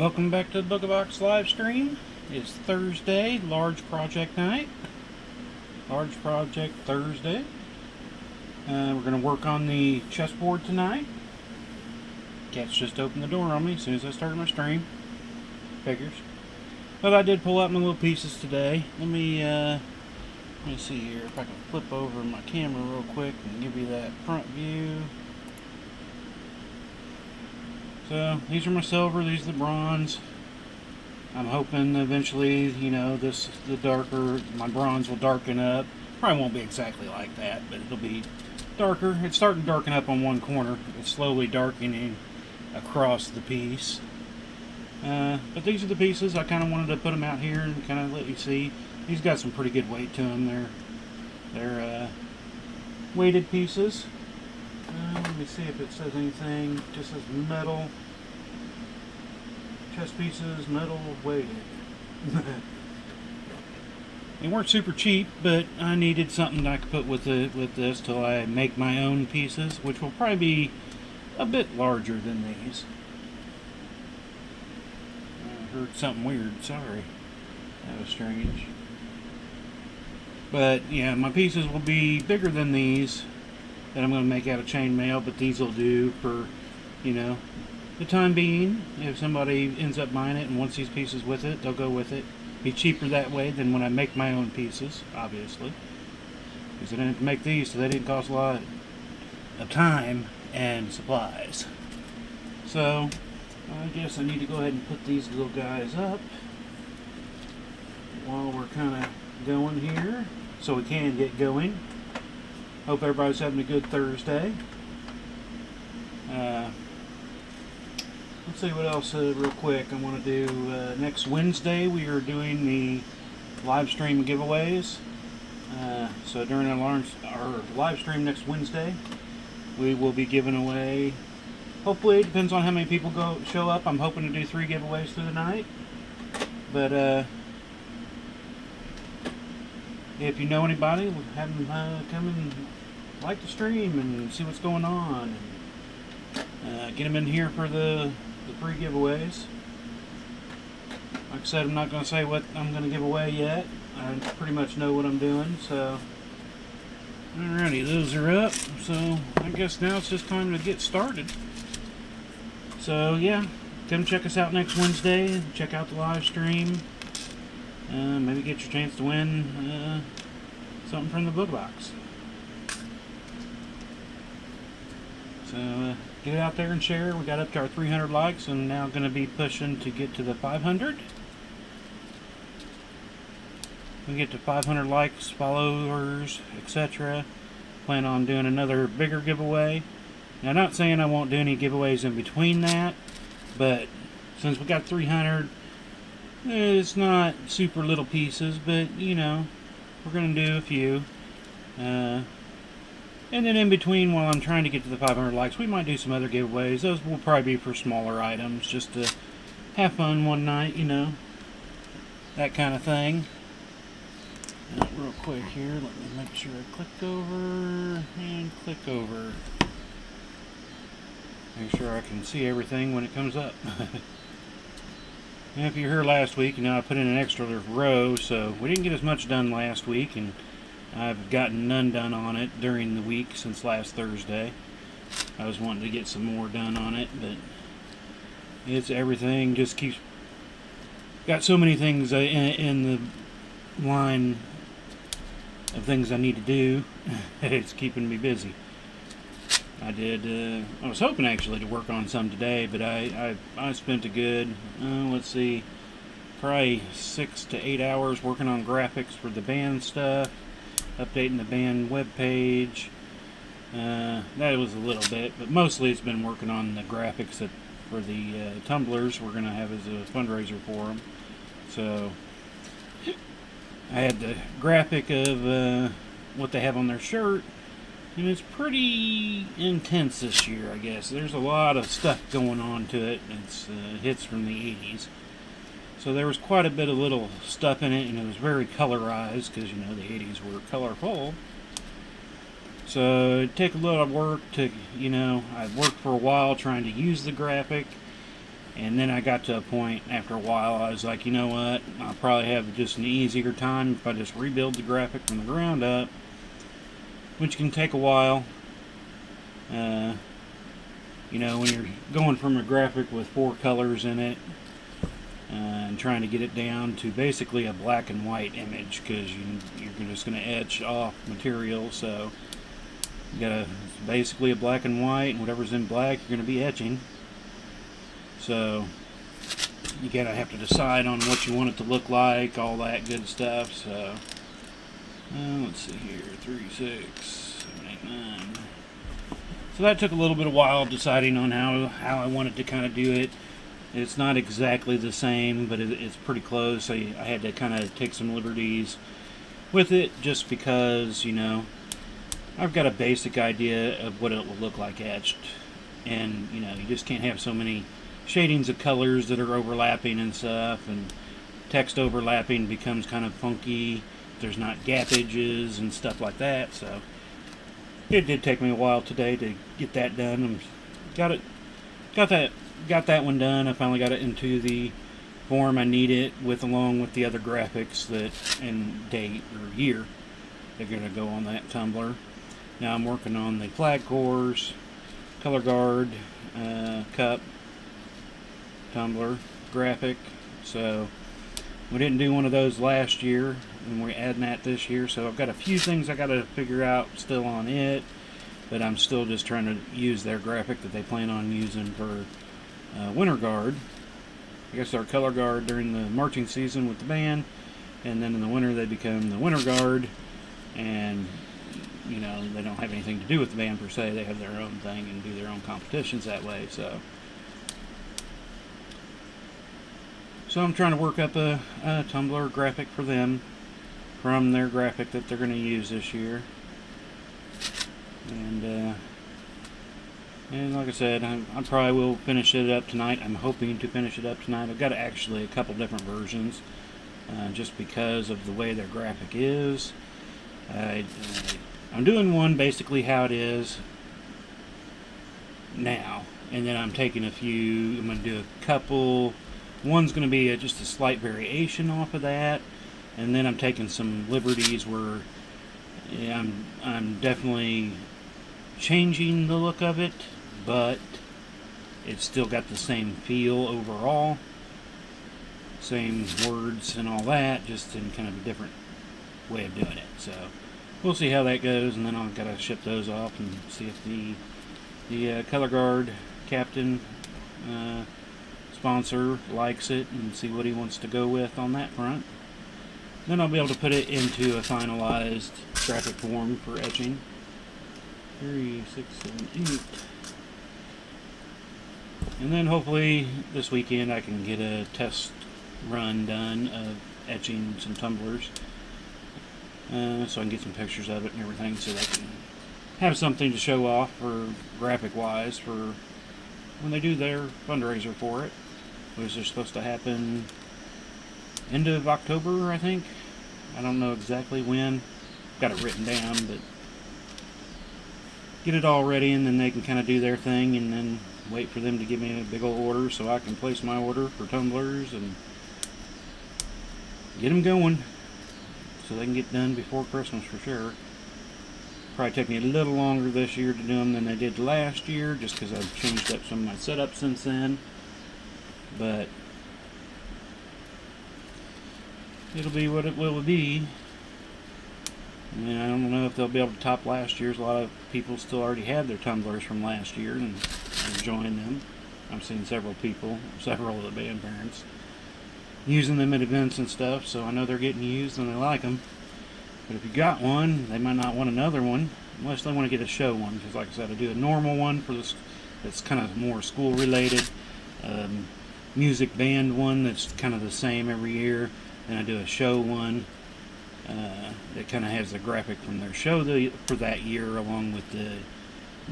Welcome back to the Booga live stream. It's Thursday, large project night. Large project Thursday. We're going to work on the chessboard tonight. Cat's just opened the door on me as soon as I started my stream. Figures. But I did pull out my little pieces today. Let me see here if I can flip over my camera real quick and give you that front view. So these are my silver, these are the bronze. I'm hoping eventually, my bronze will darken up. Probably won't be exactly like that, but it'll be darker. It's starting to darken up on one corner. It's slowly darkening across the piece. But these are the pieces. I kind of wanted to put them out here and kind of let you see. These got some pretty good weight to them. They're weighted pieces. Let me see if it says anything. It just says metal. Chess pieces, metal, weighted. They weren't super cheap, but I needed something that I could put with this till I make my own pieces, which will probably be a bit larger than these. I heard something weird, sorry. That was strange. But yeah, my pieces will be bigger than these that I'm going to make out of chainmail, but these will do for, the time being. If somebody ends up buying it and wants these pieces with it, they'll go with it. Be cheaper that way than when I make my own pieces, obviously. Because I didn't make these, so they didn't cost a lot of time and supplies. So, I guess I need to go ahead and put these little guys up while we're kind of going here, so we can get going. Hope everybody's having a good Thursday. Let's see what else real quick I want to do. Next Wednesday we are doing the live stream giveaways. So during our live stream next Wednesday, we will be giving away, hopefully, it depends on how many people show up. I'm hoping to do 3 giveaways through the night. But if you know anybody, have them come and like the stream and see what's going on. And, get them in here for the 3 giveaways. Like I said, I'm not going to say what I'm going to give away yet. I pretty much know what I'm doing. So, alrighty, those are up. So, I guess now it's just time to get started. So, yeah, come check us out next Wednesday. Check out the live stream. Maybe get your chance to win something from the Booga box. So get out there and share. We got up to our 300 likes and now going to be pushing to get to the 500. We get to 500 likes, followers, etc. Plan on doing another bigger giveaway. Now, I'm not saying I won't do any giveaways in between that, but since we got 300, it's not super little pieces, but we're going to do a few. And then in between, while I'm trying to get to the 500 likes, we might do some other giveaways. Those will probably be for smaller items, just to have fun one night, that kind of thing. Real quick here, let me make sure I click over and click over. Make sure I can see everything when it comes up. And if you were here last week, I put in an extra row, so we didn't get as much done last week, and I've gotten none done on it during the week since last Thursday. I was wanting to get some more done on it, but it's everything just keeps got so many things in the line of things I need to do. It's keeping me busy. I was hoping actually to work on some today, but I spent a good, let's see, probably 6 to 8 hours working on graphics for the band stuff, updating the band webpage. That was a little bit, but mostly it's been working on the graphics for the tumblers we're going to have as a fundraiser for them. So I had the graphic of what they have on their shirt, and it's pretty intense this year, I guess. There's a lot of stuff going on to it. It's hits from the 80s. So there was quite a bit of little stuff in it, and it was very colorized, because, the 80s were colorful. So it'd take a lot of work to, I've worked for a while trying to use the graphic, And then I got to a point after a while, I was like, you know what, I'll probably have just an easier time if I just rebuild the graphic from the ground up, which can take a while. You know, when you're going from a graphic with 4 colors in it and trying to get it down to basically a black and white image, because you're just going to etch off material, so you got basically a black and white, and whatever's in black you're going to be etching. So you gotta have to decide on what you want it to look like, all that good stuff. So let's see here, 3, 6, 7, 8, 9. So that took a little bit of while deciding on how I wanted to kind of do it. It's not exactly the same, but it's pretty close. I had to kind of take some liberties with it, just because, you know, I've got a basic idea of what it will look like etched, and you know, you just can't have so many shadings of colors that are overlapping and stuff, and text overlapping becomes kind of funky. There's not gap edges and stuff like that, so it did take me a while today to get that done. Got that one done. I finally got it into the form I need it with, along with the other graphics that and date or year they're gonna go on that tumbler. Now I'm working on the flag cores, color guard, cup, tumbler, graphic. So we didn't do one of those last year, and we're adding that this year. So I've got a few things I got to figure out still on it, but I'm still just trying to use their graphic that they plan on using for winter guard. I guess our color guard during the marching season with the band, and then in the winter they become the winter guard, and you know, they don't have anything to do with the band per se. They have their own thing and do their own competitions that way. So I'm trying to work up a Tumblr graphic for them from their graphic that they're going to use this year. And like I said, I probably will finish it up tonight. I'm hoping to finish it up tonight. I've got actually a couple different versions, just because of the way their graphic is. I'm doing one basically how it is now, and then I'm taking a few. I'm going to do a couple. One's going to be just a slight variation off of that, and then I'm taking some liberties where I'm definitely changing the look of it, but it's still got the same feel overall, same words and all that, just in kind of a different way of doing it. So we'll see how that goes, and then I've got to ship those off and see if the color guard captain sponsor likes it, and see what he wants to go with on that front. Then I'll be able to put it into a finalized graphic form for etching. 3, 6, 7, 8. And then hopefully this weekend I can get a test run done of etching some tumblers, so I can get some pictures of it and everything, so they can have something to show off for graphic wise for when they do their fundraiser for it, which is supposed to happen end of October, I think. I don't know exactly when. Got it written down, but get it all ready, and then they can kind of do their thing, and then wait for them to give me a big old order so I can place my order for tumblers and get them going so they can get done before Christmas for sure. Probably take me a little longer this year to do them than they did last year, just because I've changed up some of my setup since then. But it'll be what it will be. I mean, I don't know if they'll be able to top last year's. A lot of people still already have their tumblers from last year and enjoying them. I've seen several of the band parents using them at events and stuff, so I know they're getting used and they like them. But if you got one, they might not want another one unless they want to get a show one. Because like I said, I do a normal one for this that's kind of more school related, music band one that's kind of the same every year, and I do a show one that kind of has the graphic from their show for that year, along with the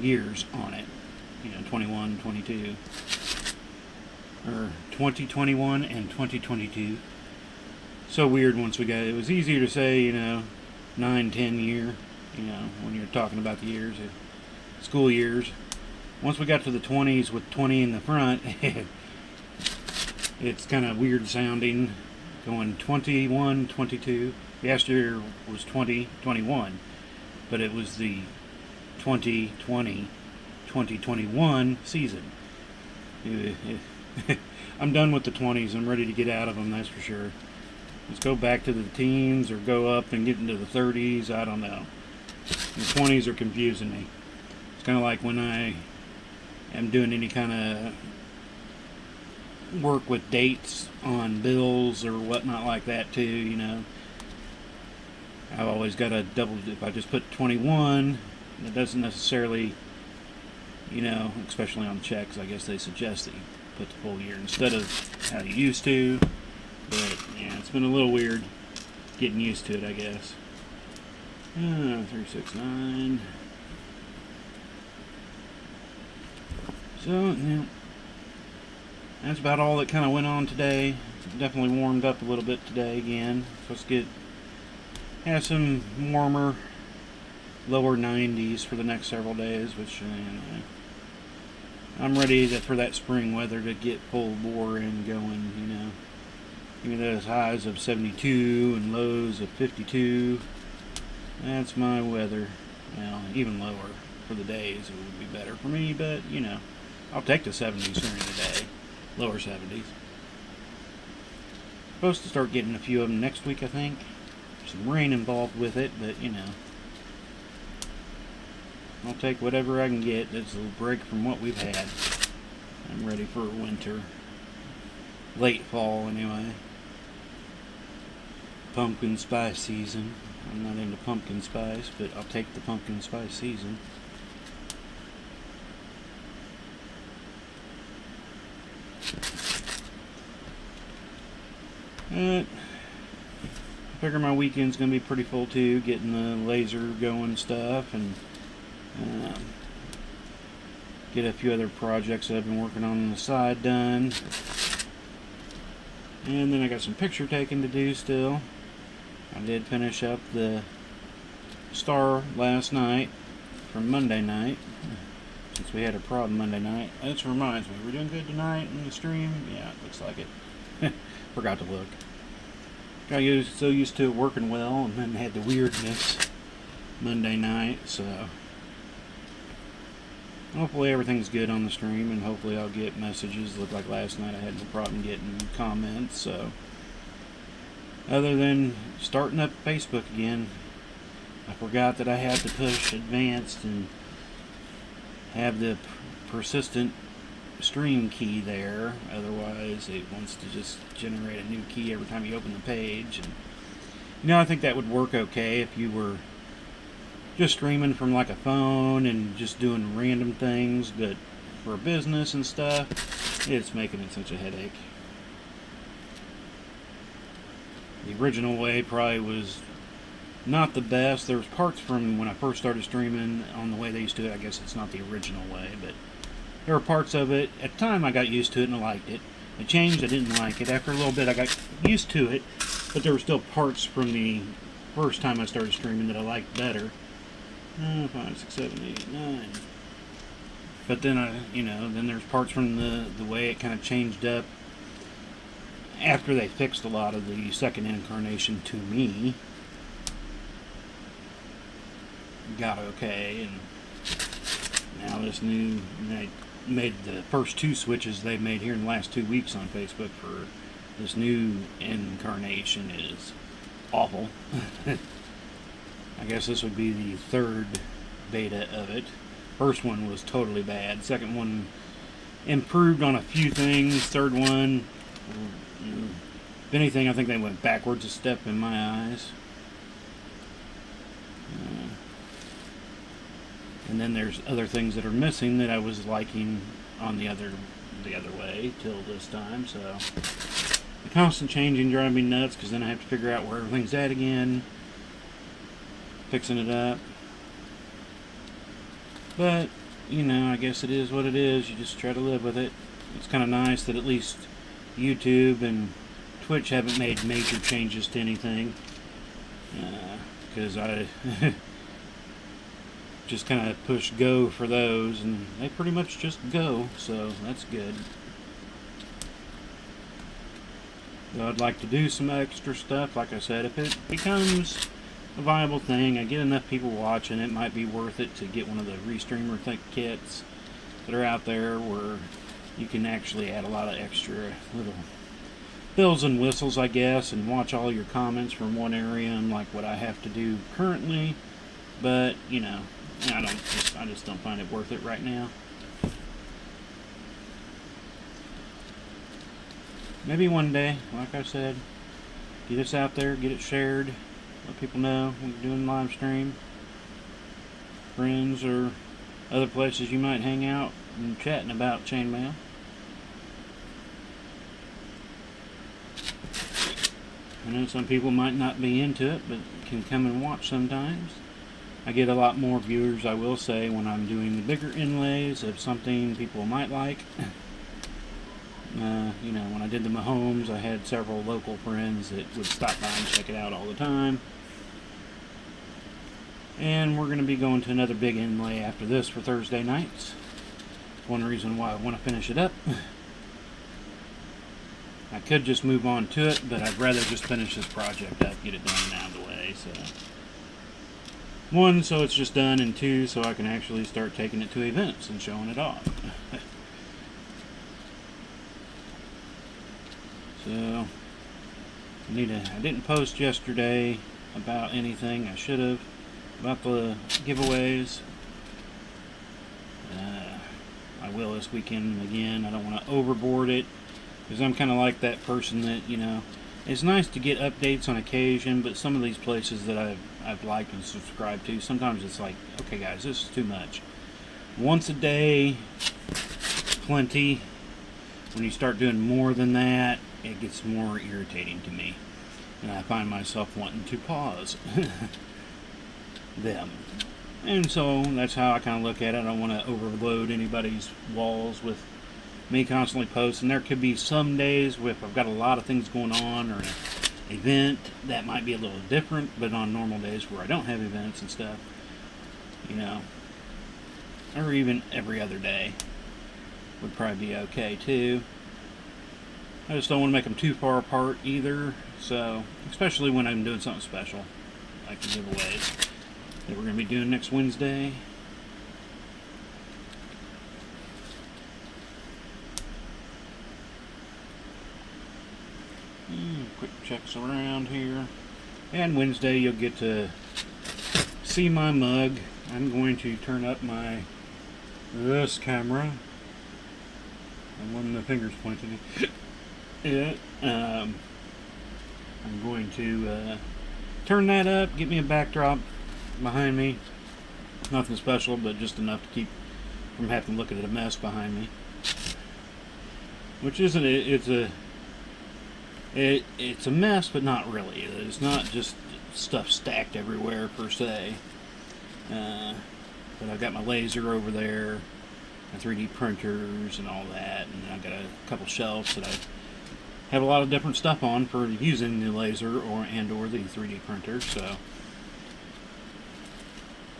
years on it. You know, 21, 22, or 2021 and 2022. So weird once we got it. It was easier to say, you know, 9, 10 year, you know, when you're talking about the years, school years. Once we got to the 20s with 20 in the front, it It's kind of weird sounding, going 21, 22. Last year was 2021, but it was the 2020, 2021 season. I'm done with the 20s. I'm ready to get out of them, that's for sure. Let's go back to the teens or go up and get into the 30s. I don't know. The 20s are confusing me. It's kind of like when I am doing any kind of work with dates on bills or whatnot like that too, you know. I've always got a double, if I just put 21, it doesn't necessarily, you know, especially on checks, I guess they suggest that you put the full year instead of how you used to. But yeah, it's been a little weird getting used to it, I guess. 369. So, yeah. That's about all that kind of went on today. Definitely warmed up a little bit today again. So let's have some warmer, lower 90s for the next several days, which I'm ready for that spring weather to get full bore and going, you know. Give me those highs of 72 and lows of 52. That's my weather. Well, even lower for the days. It would be better for me, but, you know, I'll take the 70s during the day. Lower 70s. Supposed to start getting a few of them next week, I think. There's some rain involved with it, but, you know. I'll take whatever I can get. That's a break from what we've had. I'm ready for winter. Late fall, anyway. Pumpkin spice season. I'm not into pumpkin spice, but I'll take the pumpkin spice season. I figure my weekend's going to be pretty full too, getting the laser going stuff, and get a few other projects that I've been working on the side done. And then I got some picture taking to do still. I did finish up the star last night from Monday night, since we had a problem Monday night. That reminds me, we're doing good tonight in the stream? Yeah, it looks like it. Forgot to look. Got so used to it working well, and then had the weirdness Monday night, so hopefully everything's good on the stream, and hopefully I'll get messages. Looked like last night I had no problem getting comments, so other than starting up Facebook again, I forgot that I had to push advanced and have the persistent stream key there, otherwise it wants to just generate a new key every time you open the page. And you know, I think that would work okay if you were just streaming from like a phone and just doing random things, but for business and stuff, it's making it such a headache. The original way probably was not the best. There was parts from when I first started streaming on the way they used to do it. I guess it's not the original way, but there were parts of it. At the time, I got used to it and I liked it. It changed, I didn't like it. After a little bit, I got used to it, but there were still parts from the first time I started streaming that I liked better. 5, 6, 7, 8, 9. But then then there's parts from the way it kind of changed up after they fixed a lot of the second incarnation to me. Got okay, and now this new, they made the first 2 switches they've made here in the last 2 weeks on Facebook for this new incarnation is awful. I guess this would be the 3rd beta of it. First one was totally bad. Second one improved on a few things. Third one, if anything, I think they went backwards a step in my eyes. And then there's other things that are missing that I was liking on the other way till this time. So the constant changing drives me nuts, because then I have to figure out where everything's at again, fixing it up. But you know, I guess it is what it is. You just try to live with it. It's kind of nice that at least YouTube and Twitch haven't made major changes to anything, because I just kind of push go for those, and they pretty much just go, so that's good. Though I'd like to do some extra stuff, like I said, if it becomes a viable thing, I get enough people watching, it might be worth it to get one of the Restreamer kits that are out there where you can actually add a lot of extra little bells and whistles, I guess, and watch all your comments from one area, unlike what I have to do currently. But, you know, I just don't find it worth it right now. Maybe one day, like I said, get us out there, get it shared, let people know we're doing live stream. Friends or other places you might hang out and chatting about chainmail. I know some people might not be into it, but can come and watch sometimes. I get a lot more viewers, I will say, when I'm doing the bigger inlays of something people might like. You know, when I did the Mahomes, I had several local friends that would stop by and check it out all the time. And we're going to be going to another big inlay after this for Thursday nights. One reason why I want to finish it up. I could just move on to it, but I'd rather just finish this project up, get it done and out of the way. So, one, so it's just done, and two, so I can actually start taking it to events and showing it off. So, I didn't post yesterday about anything. I should have, about the giveaways. I will this weekend again. I don't want to overboard it, because I'm kind of like that person that, you know, it's nice to get updates on occasion, but some of these places that I've liked and subscribed to, sometimes it's like, okay guys, this is too much. Once a day, plenty. When you start doing more than that, it gets more irritating to me. And I find myself wanting to pause them. And so that's how I kind of look at it. I don't want to overload anybody's walls with me constantly posting. There could be some days if I've got a lot of things going on or an event that might be a little different, but on normal days where I don't have events and stuff, you know, or even every other day would probably be okay too. I just don't want to make them too far apart either, so especially when I'm doing something special like the giveaways that we're going to be doing next Wednesday. Quick checks around here, and Wednesday you'll get to see my mug. I'm going to turn up this camera. And one of the fingers pointing it. I'm going to turn that up, get me a backdrop behind me. Nothing special, but just enough to keep from having to look at a mess behind me. Which isn't it? It's a mess, but not really. It's not just stuff stacked everywhere per se. But I've got my laser over there, my 3D printers and all that, and I've got a couple shelves that I have a lot of different stuff on for using the laser or the 3D printer. So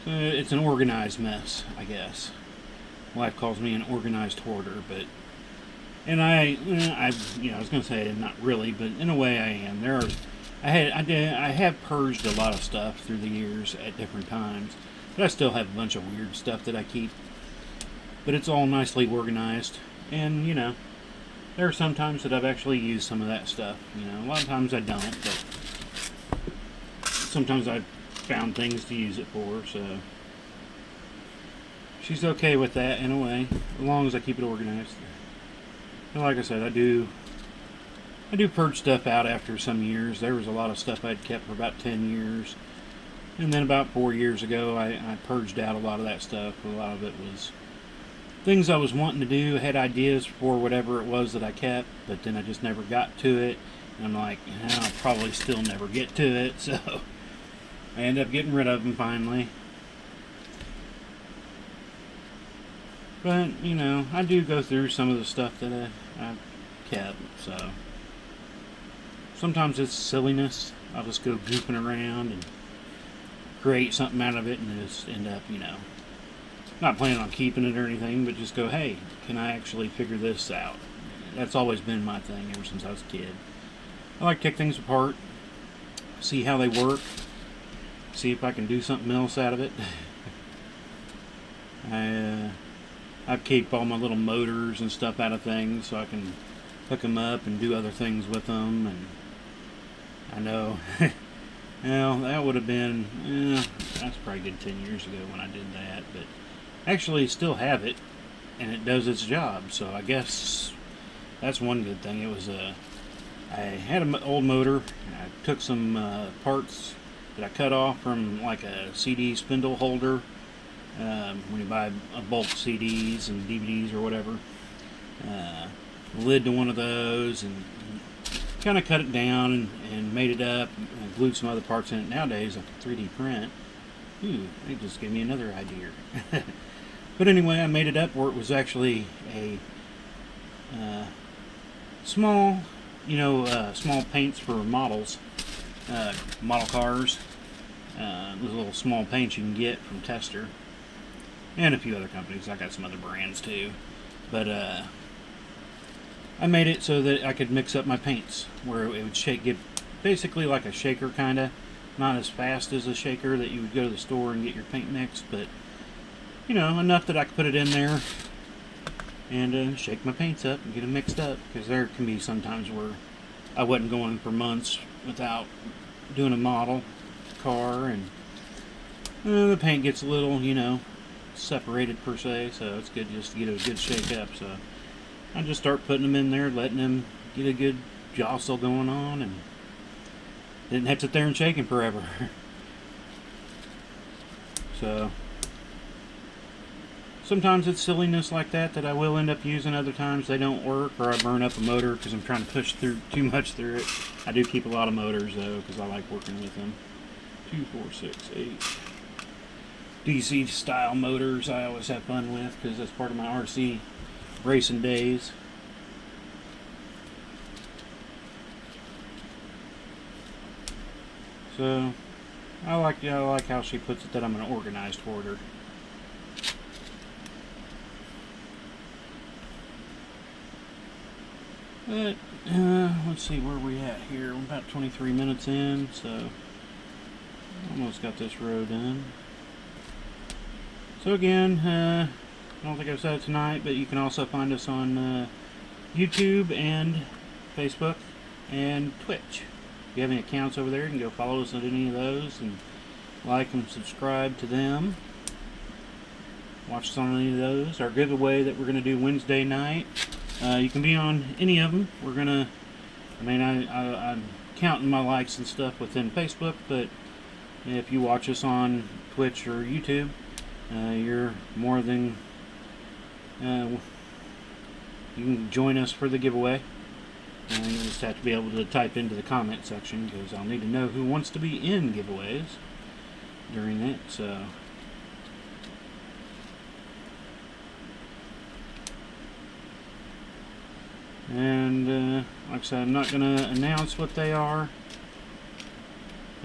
it's an organized mess, I guess. Wife calls me an organized hoarder, but I was going to say not really, but in a way I am. I have purged a lot of stuff through the years at different times, but I still have a bunch of weird stuff that I keep. But it's all nicely organized, and you know, there are some times that I've actually used some of that stuff. You know, a lot of times I don't, but sometimes I've found things to use it for. So she's okay with that in a way, as long as I keep it organized. And like I said, I do purge stuff out after some years. There was a lot of stuff I'd kept for about 10 years. And then about 4 years ago, I purged out a lot of that stuff. A lot of it was things I was wanting to do. I had ideas for whatever it was that I kept, but then I just never got to it. And I'm like, I'll probably still never get to it. So I ended up getting rid of them finally. But, you know, I do go through some of the stuff that I've kept, so sometimes it's silliness. I'll just go goofing around and create something out of it and just end up, you know, not planning on keeping it or anything, but just go, hey, can I actually figure this out? That's always been my thing ever since I was a kid. I like to take things apart, see how they work, see if I can do something else out of it. I keep all my little motors and stuff out of things so I can hook them up and do other things with them. And I know, well, that would have been, that's probably good 10 years ago when I did that, but actually still have it, and it does its job, so I guess that's one good thing. It was I had an old motor, and I took some parts that I cut off from like a CD spindle holder. When you buy a bulk CDs and DVDs or whatever, lid to one of those, and kind of cut it down and made it up and glued some other parts in it. Nowadays I can 3D print. They just gave me another idea. But anyway, I made it up where it was actually a small, small paints for models, model cars. Those little small paints you can get from Tester. And a few other companies. I got some other brands too. But I made it so that I could mix up my paints, where it would get basically like a shaker kinda. Not as fast as a shaker that you would go to the store and get your paint mixed, but enough that I could put it in there and shake my paints up and get them mixed up, because there can be sometimes where I wasn't going for months without doing a model car, and the paint gets a little, separated per se, so it's good just to get a good shake up. So I just start putting them in there, letting them get a good jostle going on, and didn't have to sit there and shake them forever. So sometimes it's silliness like that I will end up using. Other times they don't work, or I burn up a motor because I'm trying to push through too much through it. I do keep a lot of motors though, because I like working with them. 2, 4, 6, 8 DC style motors I always have fun with, because that's part of my RC racing days. So I like how she puts it, that I'm an organized hoarder. But let's see where we at here. We're about 23 minutes in, so almost got this row done. So again, I don't think I've said it tonight, but you can also find us on YouTube and Facebook and Twitch. If you have any accounts over there, you can go follow us on any of those and like and subscribe to them. Watch us on any of those. Our giveaway that we're going to do Wednesday night, you can be on any of them. We're going to, I'm counting my likes and stuff within Facebook, but if you watch us on Twitch or YouTube, you're more than, you can join us for the giveaway. And you just have to be able to type into the comment section, because I'll need to know who wants to be in giveaways during it. So and like I said, I'm not going to announce what they are,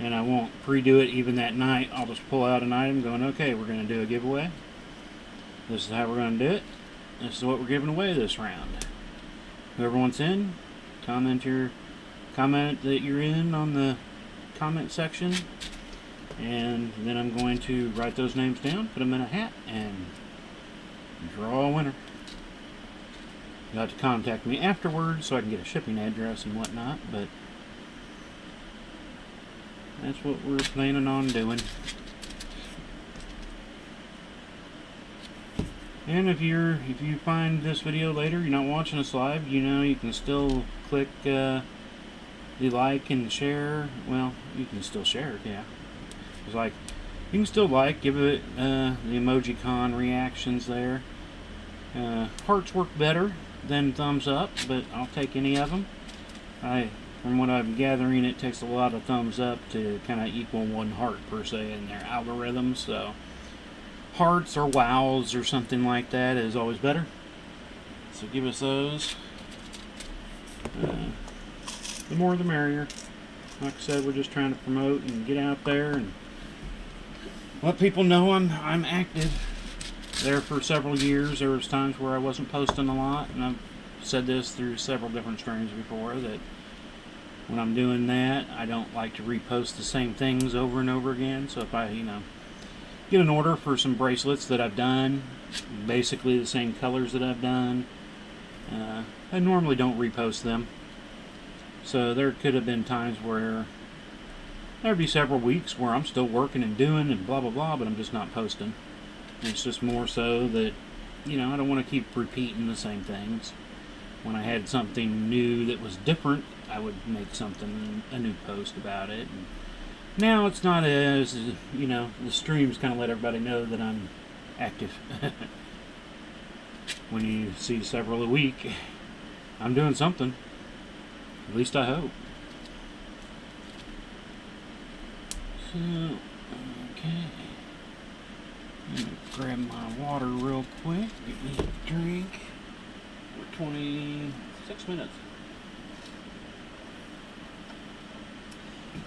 and I won't pre-do it even that night. I'll just pull out an item going, okay, we're going to do a giveaway. This is how we're going to do it. This is what we're giving away this round. Whoever wants in, comment that you're in on the comment section, and then I'm going to write those names down, put them in a hat, and draw a winner. You'll have to contact me afterwards so I can get a shipping address and whatnot, but that's what we're planning on doing. And if you find this video later, you're not watching us live, you can still click the like and share. Well, you can still share it, yeah. It's like, you can still give it the emoji con reactions there. Hearts work better than thumbs up, but I'll take any of them. From what I'm gathering, it takes a lot of thumbs up to kind of equal one heart per se in their algorithms, so hearts or wows or something like that is always better. So give us those. The more the merrier. Like I said, we're just trying to promote and get out there and let people know I'm active. There for several years, there was times where I wasn't posting a lot, and I've said this through several different streams before, that when I'm doing that, I don't like to repost the same things over and over again. So if I, get an order for some bracelets that I've done, basically the same colors that I've done, I normally don't repost them. So there could have been times where there'd be several weeks where I'm still working and doing and blah blah blah, but I'm just not posting. And it's just more so that, I don't want to keep repeating the same things. When I had something new that was different, I would make a new post about it. And now it's not as, the streams kind of let everybody know that I'm active. When you see several a week, I'm doing something. At least I hope. So, okay. I'm going to grab my water real quick. Get me a drink. We're 26 minutes.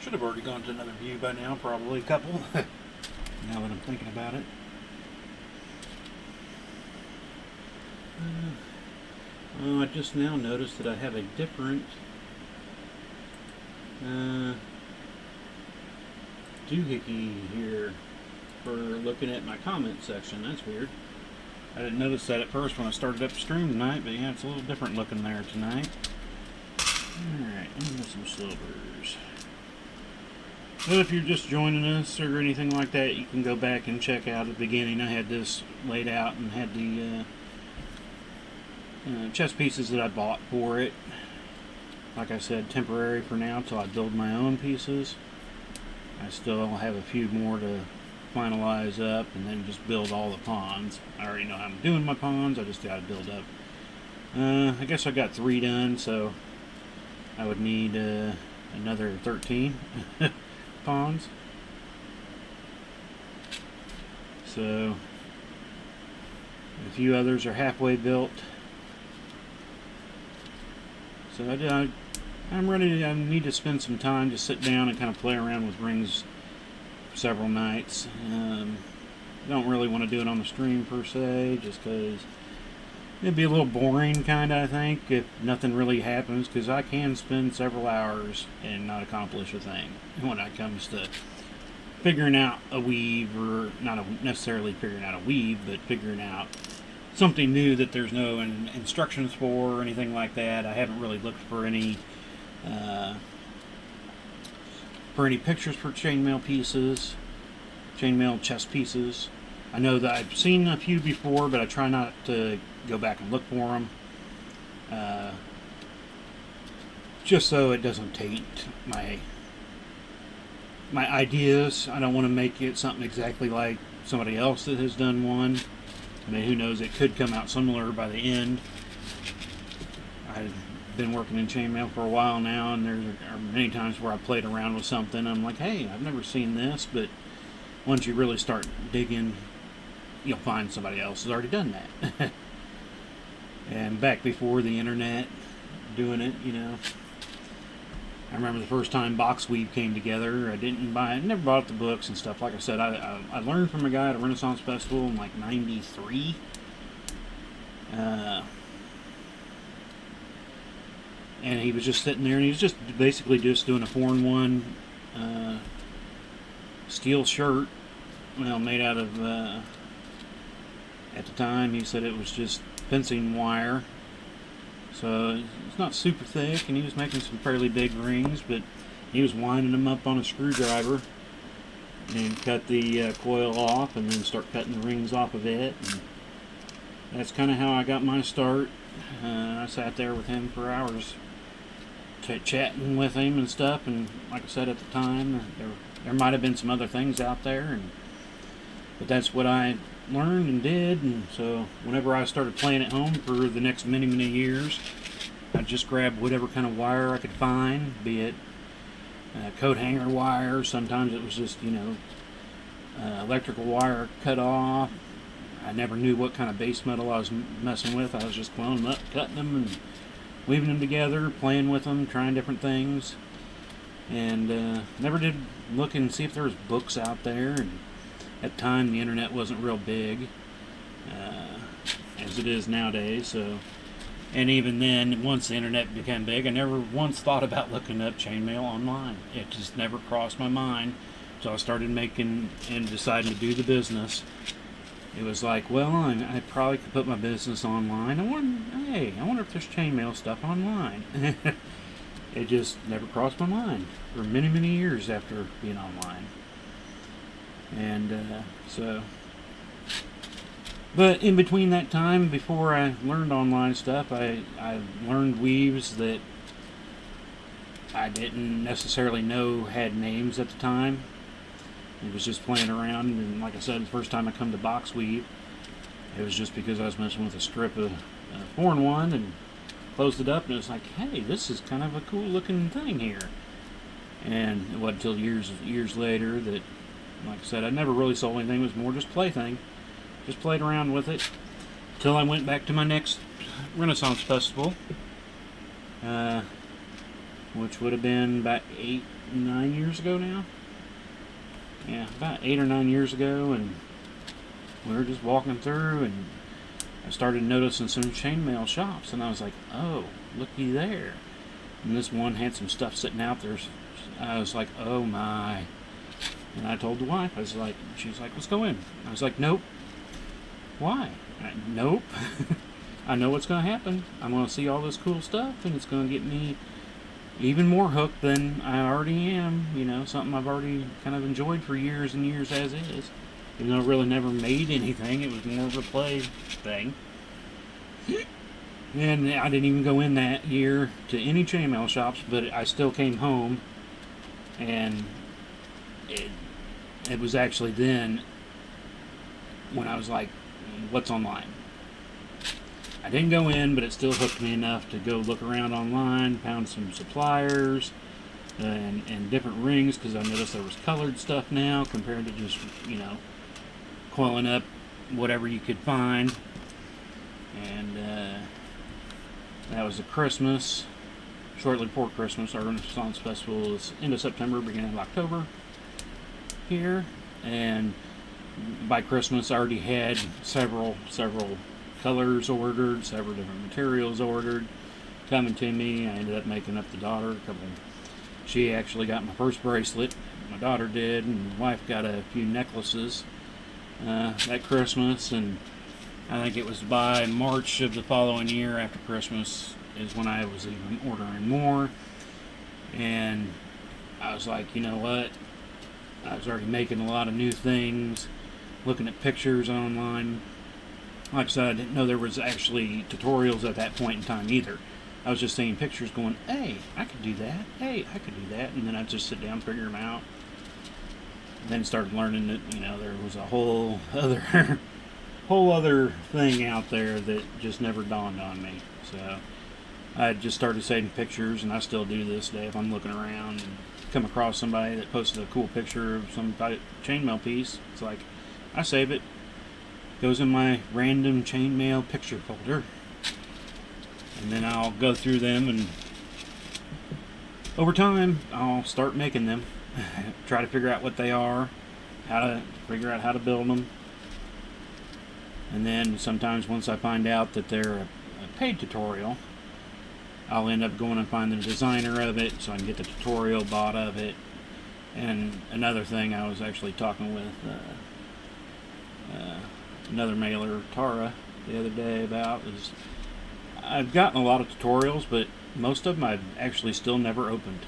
Should have already gone to another view by now, probably a couple. Now that I'm thinking about it. I just now noticed that I have a different doohickey here for looking at my comment section. That's weird. I didn't notice that at first when I started up the stream tonight, but yeah, it's a little different looking there tonight. Alright, into some silvers. But if you're just joining us or anything like that, you can go back and check out at the beginning. I had this laid out and had the chess pieces that I bought for it. Like I said, temporary for now till I build my own pieces. I still have a few more to finalize up and then just build all the pawns. I already know how I'm doing my pawns, I just gotta build up. I guess I got 3 done, so I would need another 13 pawns. So a few others are halfway built. So I'm ready. I need to spend some time to sit down and kind of play around with rings several nights. Don't really want to do it on the stream per se, just because it'd be a little boring, kind of, I think, if nothing really happens, because I can spend several hours and not accomplish a thing when it comes to figuring out a weave, or not necessarily figuring out a weave, but figuring out something new that there's no instructions for or anything like that. I haven't really looked for any pictures for chainmail pieces, chainmail chess pieces. I know that I've seen a few before, but I try not to go back and look for them, just so it doesn't taint my ideas. I don't want to make it something exactly like somebody else that has done one. I mean, who knows, it could come out similar by the end. I've been working in chainmail for a while now, and there are many times where I played around with something. I'm like, hey, I've never seen this, but once you really start digging, you'll find somebody else has already done that. And back before the internet, doing it, I remember the first time box weave came together. I never bought the books and stuff. Like I said, I learned from a guy at a Renaissance Festival in like '93. And he was just sitting there, and he was just basically just doing a 4-in-1 steel shirt, made out of, at the time he said it was just fencing wire. So it's not super thick, and he was making some fairly big rings, but he was winding them up on a screwdriver and cut the coil off and then start cutting the rings off of it. And that's kind of how I got my start. I sat there with him for hours chatting with him and stuff, and like I said, at the time there might have been some other things out there, but that's what I learned and did. And so whenever I started playing at home for the next many years, I'd just grab whatever kind of wire I could find, be it coat hanger wire. Sometimes it was just electrical wire cut off. I never knew what kind of base metal I was messing with. I was just cloning them up, cutting them and weaving them together, playing with them, trying different things, and never did look and see if there was books out there. And at the time, the internet wasn't real big as it is nowadays, so And even then, once the internet became big, I never once thought about looking up chainmail online. It just never crossed my mind. So I started making and deciding to do the business. It was like, well, I probably could put my business online. I wonder if there's chainmail stuff online. It just never crossed my mind for many, many years after being online. And but in between that time, before I learned online stuff, I learned weaves that I didn't necessarily know had names at the time. It was just playing around, and like I said, the first time I come to box weave, it was just because I was messing with a strip of 4-in-1 and closed it up, and it was like, hey, this is kind of a cool looking thing here. And it wasn't until years later that, like I said, I never really sold anything. It was more just plaything. Just played around with it till I went back to my next Renaissance Festival, which would have been about 8-9 years ago now. Yeah, about 8 or 9 years ago, and we were just walking through, and I started noticing some chainmail shops, and I was like, oh, looky there. And this one had some stuff sitting out there. I was like, oh my. And I told the wife, she's like, let's go in. I was like, nope. Why? Nope. I know what's going to happen. I'm going to see all this cool stuff, and it's going to get me even more hooked than I already am. You know, something I've already kind of enjoyed for years and years as is. Even though I really never made anything, it was more of a play thing. And I didn't even go in that year to any chainmail shops, but I still came home, and it was actually then when I was like, what's online? I didn't go in, but it still hooked me enough to go look around online, found some suppliers and different rings, because I noticed there was colored stuff now compared to just, coiling up whatever you could find. And that was a Christmas, shortly before Christmas. Our Renaissance Festival is end of September, beginning of October here, and by Christmas I already had several colors ordered, several different materials ordered, coming to me. I ended up making up the daughter a couple. She actually got my first bracelet, my daughter did, and my wife got a few necklaces that Christmas. And I think it was by March of the following year, after Christmas, is when I was even ordering more. And I was like, you know what, I was already making a lot of new things, looking at pictures online. Like I said, I didn't know there was actually tutorials at that point in time either. I was just seeing pictures going, hey, I could do that, hey, I could do that, and then I'd just sit down and figure them out. And then started learning that, there was a whole other thing out there that just never dawned on me. So I just started saving pictures, and I still do this day. If I'm looking around and come across somebody that posted a cool picture of some chainmail piece, it's like, I save it. Goes in my random chainmail picture folder, and then I'll go through them, and over time I'll start making them. Try to figure out what they are, how to build them, and then sometimes once I find out that they're a paid tutorial, I'll end up going and finding the designer of it so I can get the tutorial bought of it. And another thing I was actually talking with another mailer, Tara, the other day about is I've gotten a lot of tutorials, but most of them I've actually still never opened.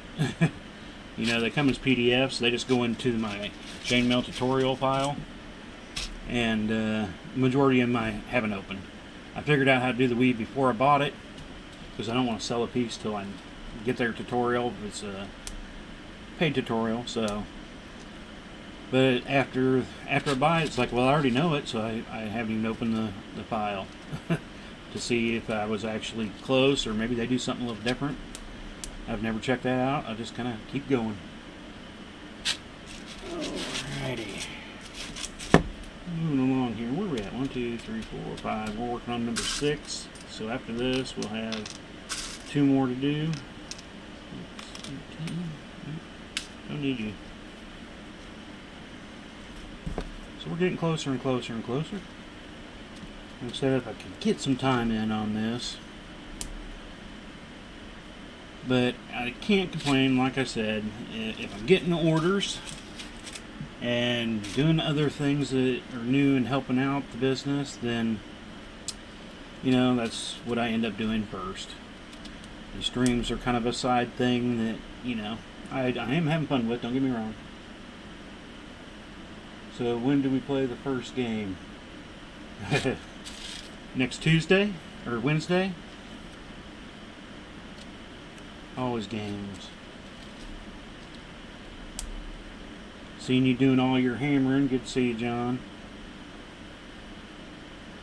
They come as PDFs. They just go into my chainmail tutorial file, and the majority of them I haven't opened. I figured out how to do the weave before I bought it, because I don't want to sell a piece till I get their tutorial. It's a paid tutorial, so. But after I buy it, it's like, well, I already know it, so I haven't even opened the file to see if I was actually close, or maybe they do something a little different. I've never checked that out. I just kind of keep going. Alrighty. Moving along here. Where are we at? 1, 2, 3, 4, 5. We're working on number 6. So after this, we'll have 2 more to do. Don't need you. So we're getting closer and closer and closer. Like I said, if I could get some time in on this, But I can't complain. Like I said, if I'm getting orders and doing other things that are new and helping out the business, then that's what I end up doing first. The streams are kind of a side thing that I am having fun with, don't get me wrong. So when do we play the first game? Next Tuesday or Wednesday? Always games. Seeing you doing all your hammering. Good to see you, John.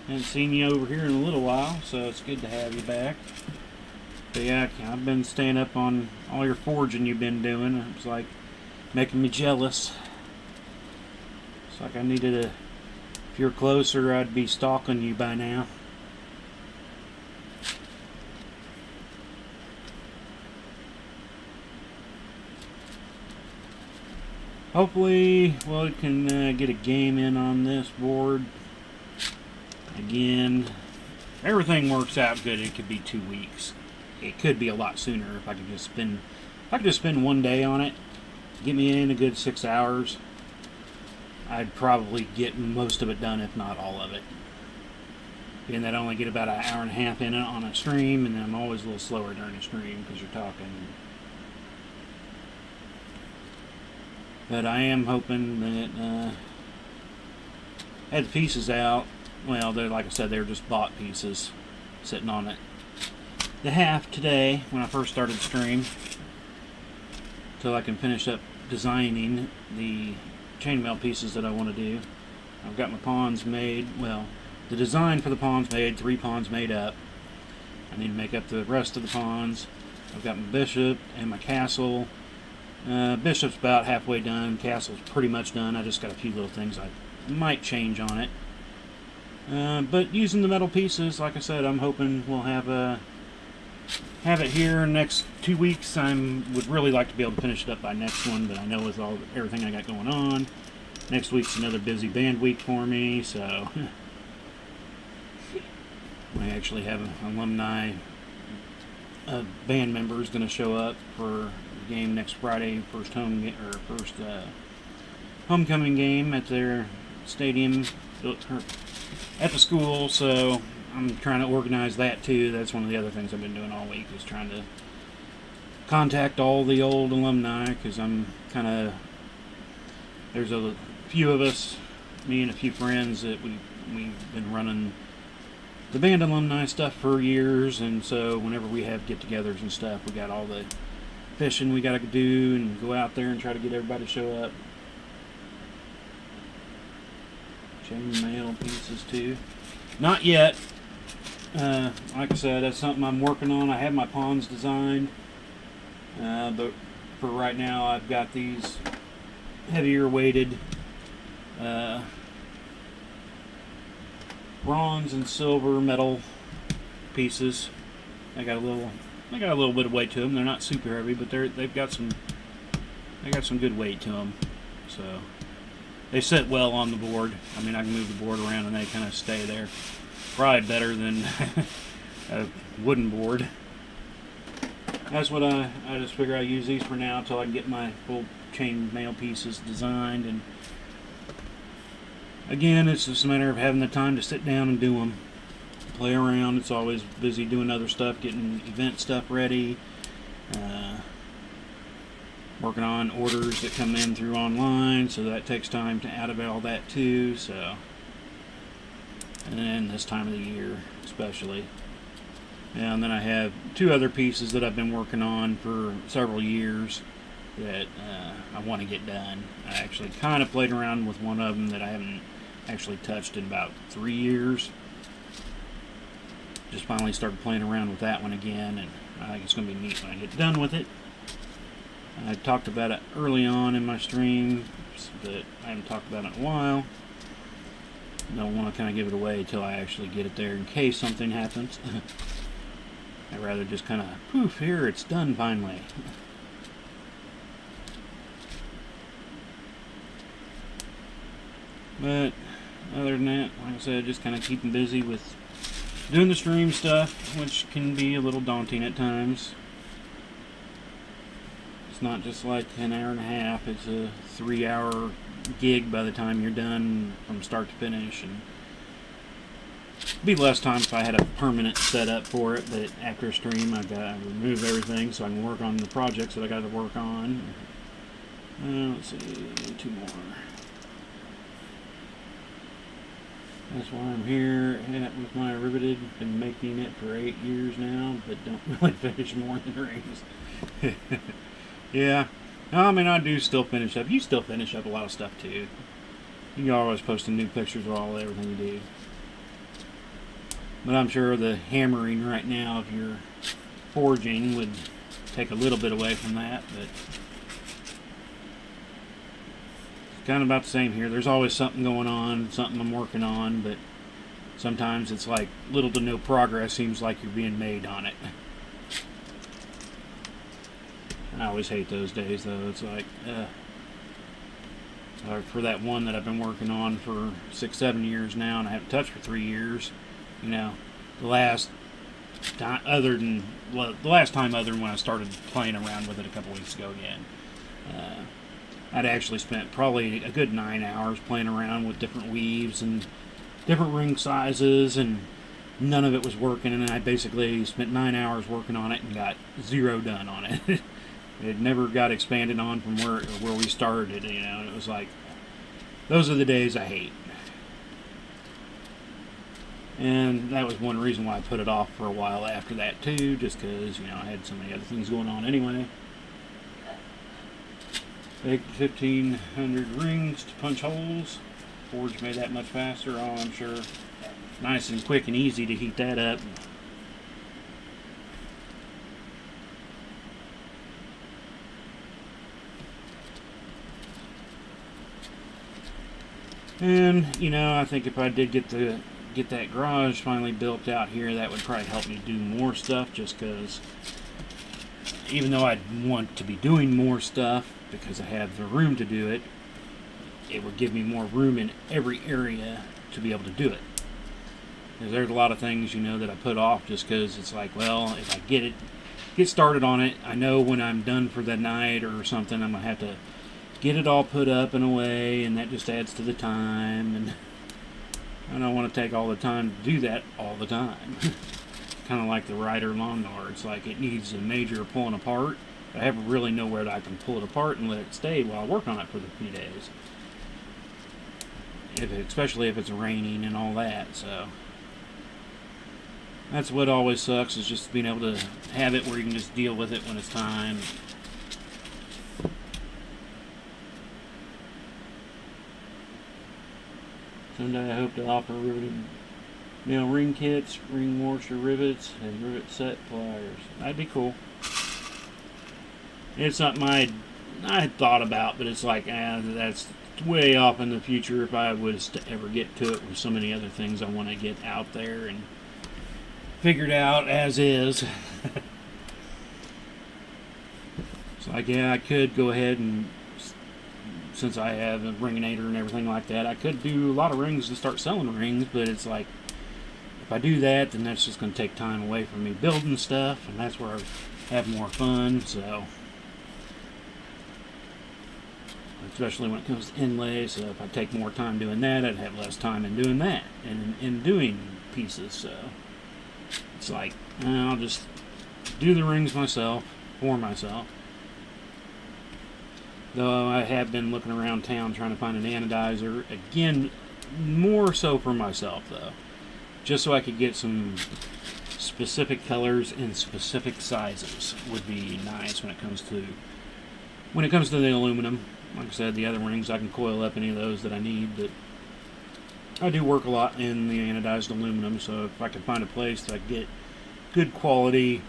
Haven't seen you over here in a little while, so it's good to have you back. But yeah, I've been staying up on all your forging you've been doing. It's like making me jealous. It's like I needed a... If you're closer, I'd be stalking you by now. Hopefully, we can get a game in on this board. Again, if everything works out good, it could be 2 weeks. It could be a lot sooner if I could just spend one day on it, get me in a good 6 hours. I'd probably get most of it done, if not all of it. Being that I only get about an hour and a half in it on a stream, and then I'm always a little slower during a stream because you're talking. But I am hoping that I had the pieces out. Well, they're, like I said, they're just bought pieces sitting on it. The half today when I first started the stream, till I can finish up designing the chainmail pieces that I want to do. I've got my pawns made. Well, the design for the pawns made, 3 pawns made up. I need to make up the rest of the pawns. I've got my bishop and my castle. Bishop's about halfway done. Castle's pretty much done. I just got a few little things I might change on it. But using the metal pieces, like I said, I'm hoping we'll have it here in the next 2 weeks. Would really like to be able to finish it up by next one, but I know with everything I got going on, next week's another busy band week for me, so I actually have an alumni band members going to show up for the game next Friday, first homecoming game at their stadium at the school, so I'm trying to organize that too. That's one of the other things I've been doing all week, is trying to contact all the old alumni, because there's a few of us, me and a few friends, that we've been running the band alumni stuff for years, and so whenever we have get-togethers and stuff, we got all the fishing we got to do and go out there and try to get everybody to show up. Chainmail pieces too. Not yet. Like I said, that's something I'm working on. I have my pawns designed, but for right now I've got these heavier weighted bronze and silver metal pieces. They got a little bit of weight to them. They're not super heavy, but they've got some good weight to them. So they sit well on the board. I mean, I can move the board around and they kind of stay there. Probably better than a wooden board. That's what I just figure I use these for now until I can get my full chainmail pieces designed. And again, it's just a matter of having the time to sit down and do them. Play around. It's always busy doing other stuff, getting event stuff ready, working on orders that come in through online, so that takes time to out of all that too. So, and then this time of the year especially. And then I have 2 other pieces that I've been working on for several years that I want to get done. I actually kind of played around with one of them that I haven't actually touched in about 3 years. Just finally started playing around with that one again, and I think it's going to be neat when I get done with it. I talked about it early on in my stream, but I haven't talked about it in a while. Don't want to kind of give it away until I actually get it there in case something happens. I'd rather just kind of, poof, here, it's done finally. But other than that, like I said, just kind of keeping busy with doing the stream stuff, which can be a little daunting at times. It's not just like an hour and a half. It's a 3-hour gig by the time you're done from start to finish. And it'd be less time if I had a permanent setup for it, but after a stream I gotta remove everything so I can work on the projects that I got to work on. Let's see, 2 more. That's why I'm here with my riveted. Been making it for 8 years now, but don't really finish more than rings. Yeah. I mean, I do still finish up. You still finish up a lot of stuff too. You're always posting new pictures of everything you do. But I'm sure the hammering right now of your forging would take a little bit away from that, but kind of about the same here. There's always something going on, something I'm working on, but sometimes it's like little to no progress seems like you're being made on it. I always hate those days though. It's like, for that one that I've been working on for 6-7 years now, and I haven't touched for 3 years, you know, the last time other than when I started playing around with it a couple weeks ago again, I'd actually spent probably a good 9 hours playing around with different weaves and different ring sizes, and none of it was working, and I basically spent 9 hours working on it and got 0 done on it. It never got expanded on from where we started, you know, and it was like, those are the days I hate. And that was one reason why I put it off for a while after that too, just because, you know, I had so many other things going on anyway. Take 1,500 rings to punch holes. Forge made that much faster, I'm sure. Nice and quick and easy to heat that up. And, you know, I think if I did get that garage finally built out here, that would probably help me do more stuff, just because even though I'd want to be doing more stuff because I have the room to do it, it would give me more room in every area to be able to do it. Because there's a lot of things, you know, that I put off just because it's like, well, if I get started on it, I know when I'm done for the night or something, I'm going to have to get it all put up and away, and that just adds to the time, and I don't want to take all the time to do that all the time. Kind of like the Ryder lawnmower. It's like it needs a major pulling apart, but I have really nowhere that I can pull it apart and let it stay while I work on it for the few days. Especially if it's raining and all that, so that's what always sucks, is just being able to have it where you can just deal with it when it's time. Someday I hope to offer riveted ring kits, ring washer rivets, and rivet set pliers. That'd be cool. It's something I had thought about, but it's like, that's way off in the future if I was to ever get to it with so many other things I want to get out there and figured out as is. It's like, yeah, I could go ahead and, since I have a ringinator and everything like that, I could do a lot of rings and start selling rings, but it's like, if I do that, then that's just going to take time away from me building stuff, and that's where I have more fun, so. Especially when it comes to inlay, so if I take more time doing that, I'd have less time in doing that, and in doing pieces, so. It's like, I'll just do the rings myself, for myself. Though I have been looking around town trying to find an anodizer. Again, more so for myself, though. Just so I could get some specific colors and specific sizes would be nice when it comes to the aluminum. Like I said, the other rings, I can coil up any of those that I need, but I do work a lot in the anodized aluminum, so if I could find a place that I could get good quality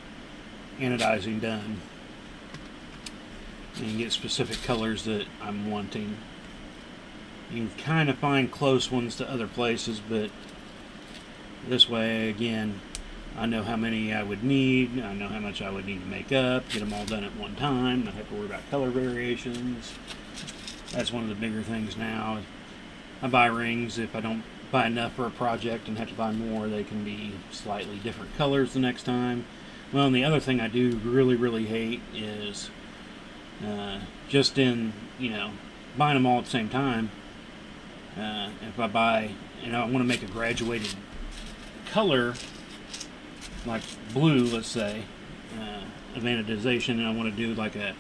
anodizing done and get specific colors that I'm wanting. You can kind of find close ones to other places, but this way, again, I know how many I would need, I know how much I would need to make up, get them all done at one time, not have to worry about color variations. That's one of the bigger things now. I buy rings, if I don't buy enough for a project and have to buy more, they can be slightly different colors the next time. Well, and the other thing I do really, really hate is just in, buying them all at the same time. If I buy, I want to make a graduated color, like blue, let's say, of anodization, and I want to do like a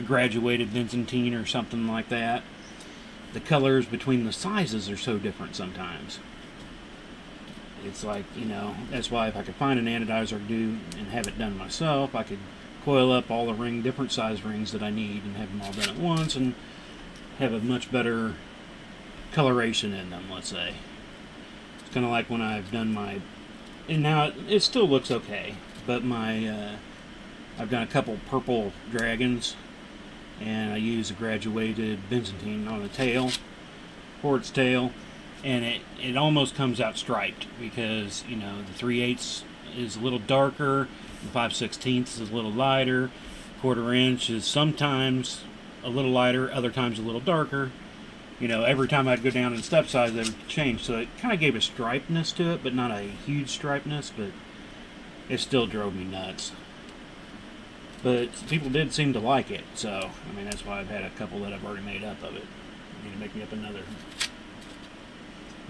graduated Byzantine or something like that. The colors between the sizes are so different sometimes. It's like, that's why if I could find an anodizer to do and have it done myself, I could coil up all the different size rings that I need and have them all done at once and have a much better coloration in them, let's say. It's kind of like when I've done my, and now it still looks okay, but I've done a couple purple dragons, and I use a graduated Byzantine on the tail, for its tail, and it almost comes out striped because, the 3/8 is a little darker, the 5/16 is a little lighter, 1/4 inch is sometimes a little lighter, other times a little darker. Every time I'd go down in step size, they would change, so it kind of gave a stripeness to it, but not a huge stripeness, but it still drove me nuts. But people did seem to like it, so, that's why I've had a couple that I've already made up of it. I need to make me up another.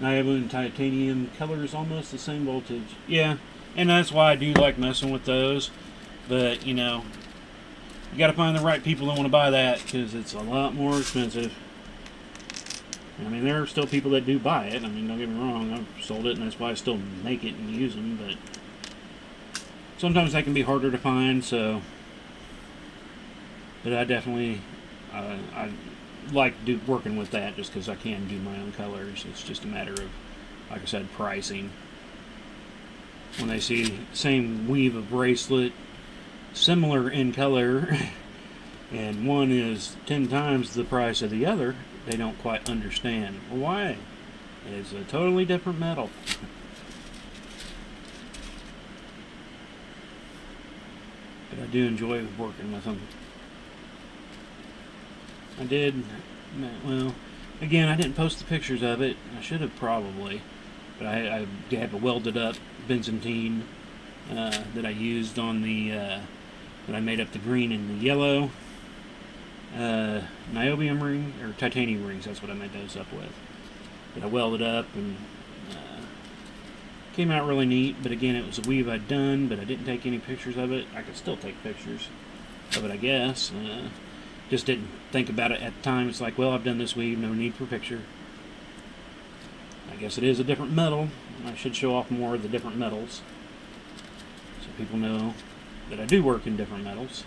Niobium and titanium colors almost the same voltage. Yeah, and that's why I do like messing with those. But, you got to find the right people that want to buy that, because it's a lot more expensive. There are still people that do buy it. Don't get me wrong, I've sold it, and that's why I still make it and use them, but sometimes they can be harder to find, so. But I definitely, I like working with that just because I can do my own colors. It's just a matter of, like I said, pricing. When they see same weave of bracelet, similar in color, and one is 10 times the price of the other, they don't quite understand why. It's a totally different metal. But I do enjoy working with them. I did, well, again, I didn't post the pictures of it. I should have probably, but I have a welded up Byzantine that I used on the, that I made up the green and the yellow niobium ring, or titanium rings, that's what I made those up with. That I welded up, and came out really neat, but again, it was a weave I'd done, but I didn't take any pictures of it. I could still take pictures of it, I guess. Just didn't think about it at the time. It's like, well, I've done this weave, no need for a picture. I guess it is a different metal. I should show off more of the different metals, so people know that I do work in different metals.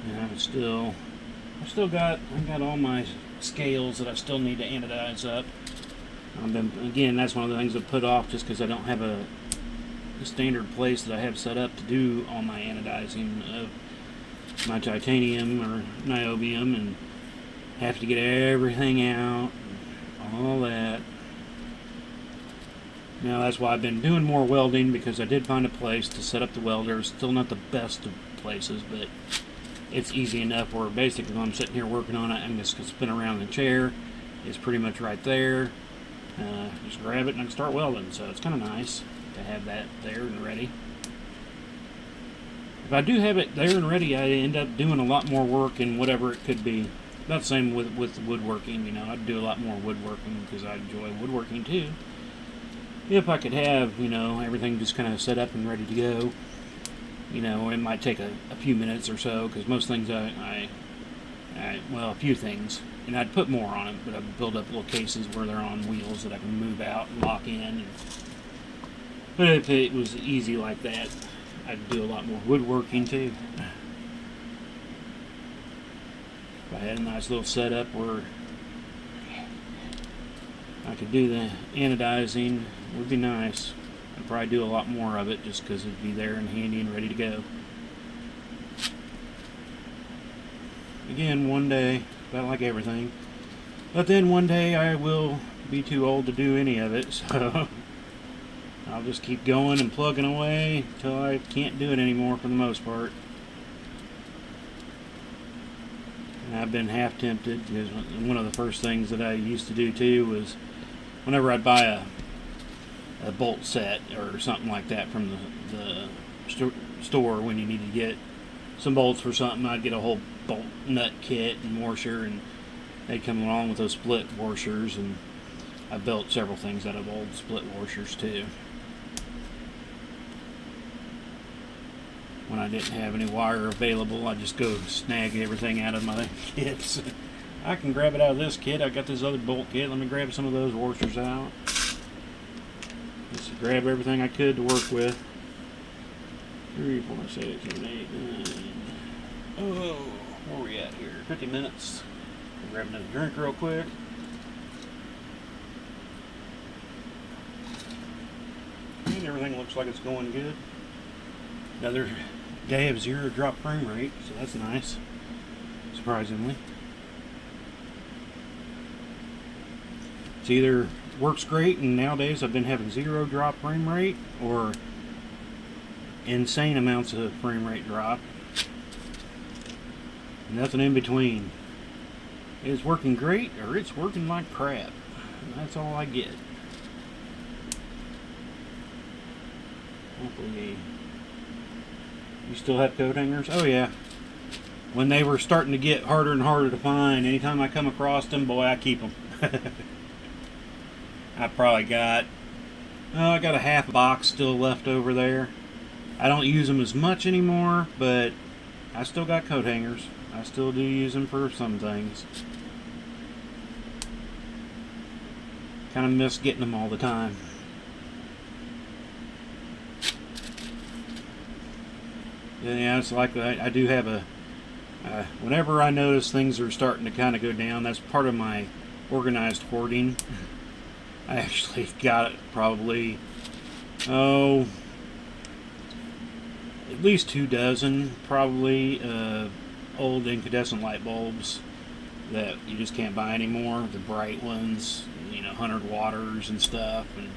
And I got all my scales that I still need to anodize up. Again, that's one of the things I put off just because I don't have a standard place that I have set up to do all my anodizing of my titanium or niobium, and have to get everything out, all that. Now that's why I've been doing more welding, because I did find a place to set up the welder. Still not the best of places, but it's easy enough where basically when I'm sitting here working on it, I'm just going to spin around in the chair. It's pretty much right there. Just grab it and I can start welding, so it's kind of nice to have that there and ready. If I do have it there and ready, I end up doing a lot more work in whatever it could be. About the same with woodworking, I'd do a lot more woodworking because I enjoy woodworking too. If I could have, everything just kind of set up and ready to go, it might take a few minutes or so, because most things well, a few things, and I'd put more on it, but I'd build up little cases where they're on wheels that I can move out and lock in. But if it was easy like that, I'd do a lot more woodworking too. If I had a nice little setup where I could do the anodizing, it would be nice. I'd probably do a lot more of it just because it'd be there and handy and ready to go. Again, one day, about like everything. But then one day I will be too old to do any of it, so I'll just keep going and plugging away until I can't do it anymore for the most part. And I've been half tempted, because one of the first things that I used to do too was whenever I'd buy a bolt set or something like that from the store when you need to get some bolts for something. I'd get a whole bolt nut kit and washer, and they come along with those split washers, and I built several things out of old split washers too. When I didn't have any wire available, I just go snag everything out of my kits. I can grab it out of this kit. I got this other bolt kit. Let me grab some of those washers out. Just grab everything I could to work with. 3, 4, 6, 7, 8, 9. Oh, where are we at here? 50 minutes. I'll grab another drink real quick. And everything looks like it's going good. Another day of 0 drop frame rate, so that's nice, surprisingly. It's either works great, and nowadays I've been having 0 drop frame rate, or insane amounts of frame rate drop. Nothing in between. It's working great, or it's working like crap. And that's all I get. Hopefully. You still have coat hangers? Oh yeah. When they were starting to get harder and harder to find, anytime I come across them, boy, I keep them. I probably got, I got a half box still left over there. I don't use them as much anymore, but I still got coat hangers. I still do use them for some things. Kind of miss getting them all the time. Yeah, it's like I do have a, whenever I notice things are starting to kind of go down, that's part of my organized hoarding. I actually got probably, at least 2 dozen, probably, old incandescent light bulbs that you just can't buy anymore. The bright ones, 100 waters and stuff. And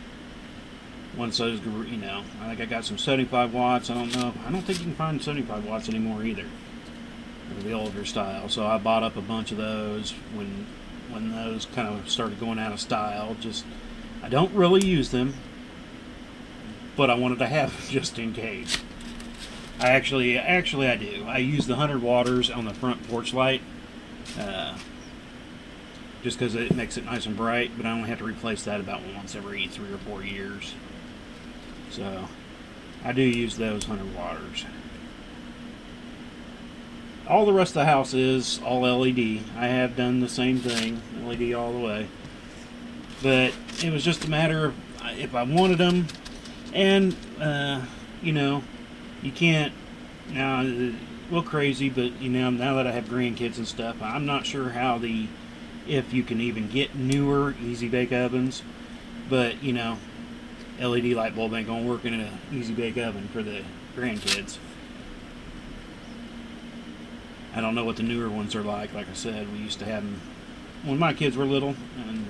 once those, I think I got some 75 watts. I don't think you can find 75 watts anymore either. They're the older style. So I bought up a bunch of those when those kind of started going out of style. I don't really use them, but I wanted to have them just in case. I actually do. I use the 100 waters on the front porch light, just because it makes it nice and bright, but I only have to replace that about once every 3 or 4 years. So I do use those 100 waters. All the rest of the house is all LED. I have done the same thing, LED all the way. But it was just a matter of if I wanted them, and you can't now. Well, crazy, but now that I have grandkids and stuff, I'm not sure if you can even get newer easy bake ovens. But LED light bulb ain't gonna work in an easy bake oven for the grandkids. I don't know what the newer ones are like. Like I said, we used to have them when my kids were little, and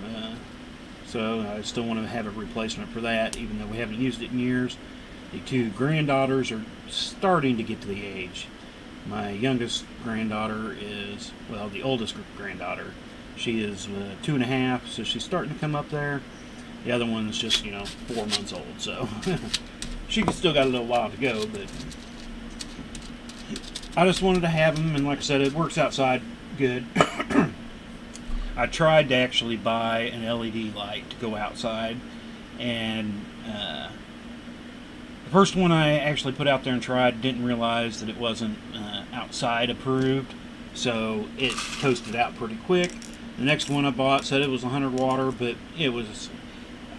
so I still want to have a replacement for that, even though we haven't used it in years. The 2 granddaughters are starting to get to the age. My youngest granddaughter is, the oldest granddaughter. She is 2.5, so she's starting to come up there. The other one's just, 4 months old, so she still got a little while to go, but I just wanted to have them, and like I said, it works outside good. I tried to actually buy an LED light to go outside, and the first one I actually put out there and tried, didn't realize that it wasn't outside approved, so it toasted out pretty quick. The next one I bought said it was 100 water, but it was,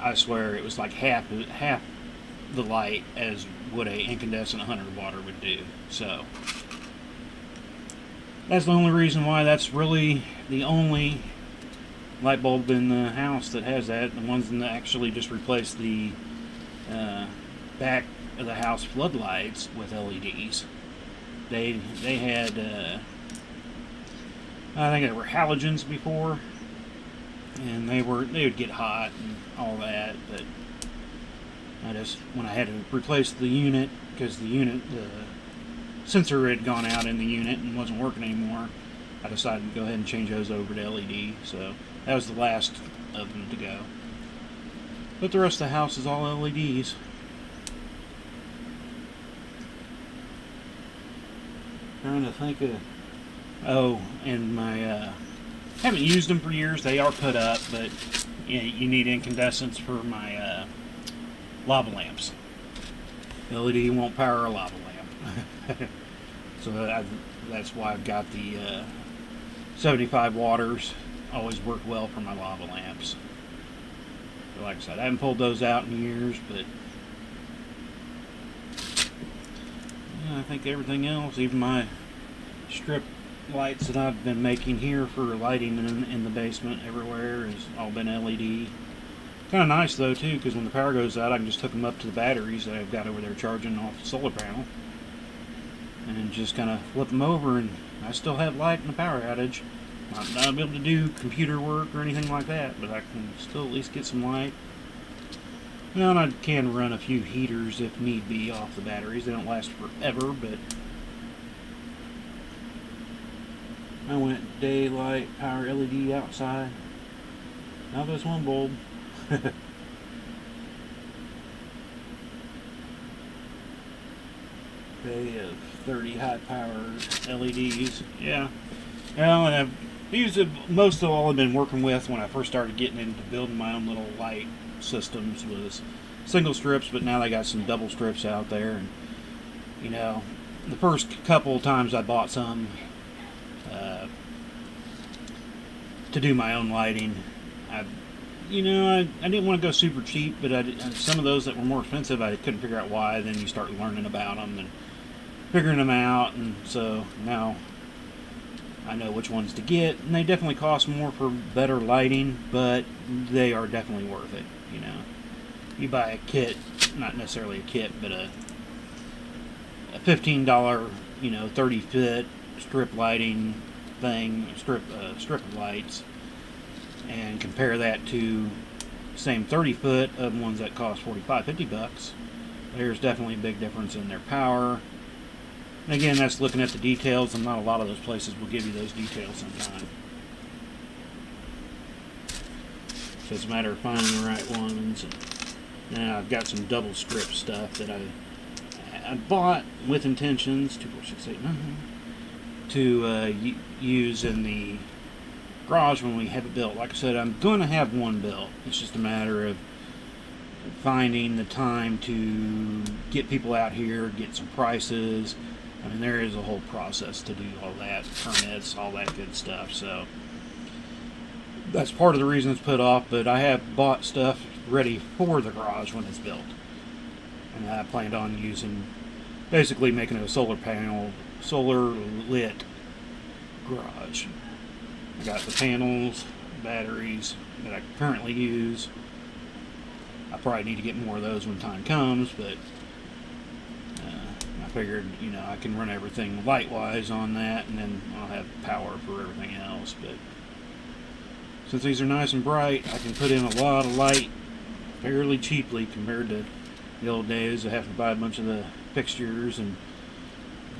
I swear, it was like half the light as what a incandescent 100 water would do. So that's the only reason why that's really the only light bulb in the house that has that. The ones that actually just replaced the back of the house floodlights with LEDs. They had I think they were halogens before, and they would get hot and all that. But when I had to replace the unit, because the sensor had gone out in the unit and wasn't working anymore, I decided to go ahead and change those over to LED. So that was the last of them to go. But the rest of the house is all LEDs. Trying to think of... Oh, and my... haven't used them for years. They are put up, but you need incandescents for my lava lamps. LED won't power a lava lamp. So that's why I've got the 75 waters. Always work well for my lava lamps. But like I said, I haven't pulled those out in years, but yeah, I think everything else, even my strip lights that I've been making here for lighting in the basement everywhere, has all been LED. Kind of nice though too, because when the power goes out, I can just hook them up to the batteries that I've got over there charging off the solar panel, and just kind of flip them over, and I still have light in the power outage. I'm not able to do computer work or anything like that, but I can still at least get some light. Now, and I can run a few heaters if need be off the batteries. They don't last forever, but I went daylight power LED outside. Now there's one bulb. Bay of 30 high-powered LEDs. Yeah. Well, and I've used it, most of all I've been working with when I first started getting into building my own little light systems was single strips, but now they got some double strips out there. And, you know, the first couple of times I bought some to do my own lighting, I didn't want to go super cheap, but some of those that were more expensive, I couldn't figure out why. Then you start learning about them and figuring them out, and so now I know which ones to get, and they definitely cost more for better lighting, but they are definitely worth it. You know, you buy a kit, not necessarily a kit, but a $15, 30-foot strip lighting thing, strip of lights, and compare that to same 30-foot of ones that cost $45-50. There's definitely a big difference in their power. And again, that's looking at the details, and not a lot of those places will give you those details sometimes. So it's a matter of finding the right ones. Now I've got some double strip stuff that I bought with intentions, 2, 4, 6, 8, 9, to use in the garage when we have it built. Like I said, I'm going to have one built. It's just a matter of finding the time to get people out here, get some prices. I mean, there is a whole process to do all that, permits, all that good stuff. So that's part of the reason it's put off, but I have bought stuff ready for the garage when it's built. And I planned on basically making it a solar lit garage. I got the panels, batteries that I currently use. I probably need to get more of those when time comes, but I figured, I can run everything light-wise on that, and then I'll have power for everything else. But since these are nice and bright, I can put in a lot of light fairly cheaply compared to the old days. I have to buy a bunch of the fixtures and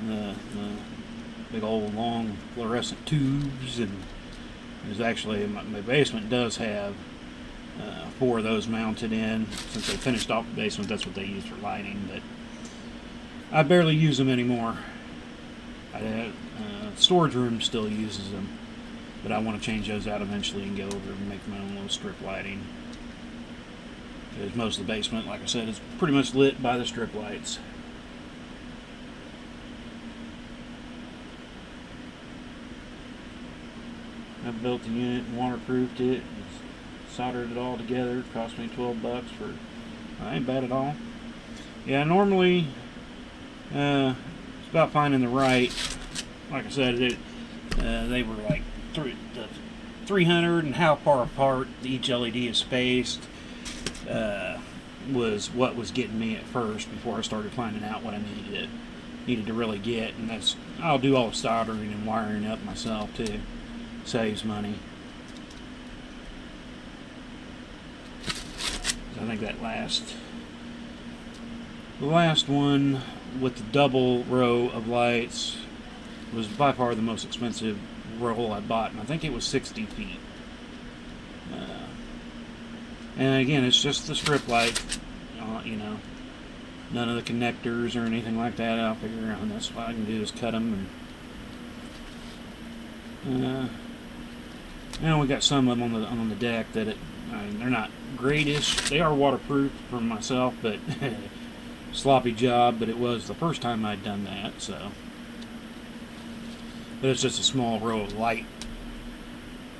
the big old long fluorescent tubes, and there's actually, my basement does have 4 of those mounted in. Since they finished off the basement, that's what they use for lighting, but I barely use them anymore. Storage room still uses them, but I want to change those out eventually and go over and make my own little strip lighting. Because most of the basement, like I said, is pretty much lit by the strip lights. I've built the unit and waterproofed it, soldered it all together. It cost me $12 for, that ain't bad at all. Yeah, normally it's about finding the right, like I said, they were like 300 and how far apart each LED is spaced was what was getting me at first before I started finding out what I needed to really get. And I'll do all the soldering and wiring up myself too. Saves money. I think that the last one with the double row of lights was by far the most expensive roll I bought, and I think it was 60 feet. And again, it's just the strip light, none of the connectors or anything like that. I'll figure out. That's what I can do is cut them. And we got some of them on the deck that they're not greatest. They are waterproof for myself, but sloppy job. But it was the first time I'd done that, so. But it's just a small row of light,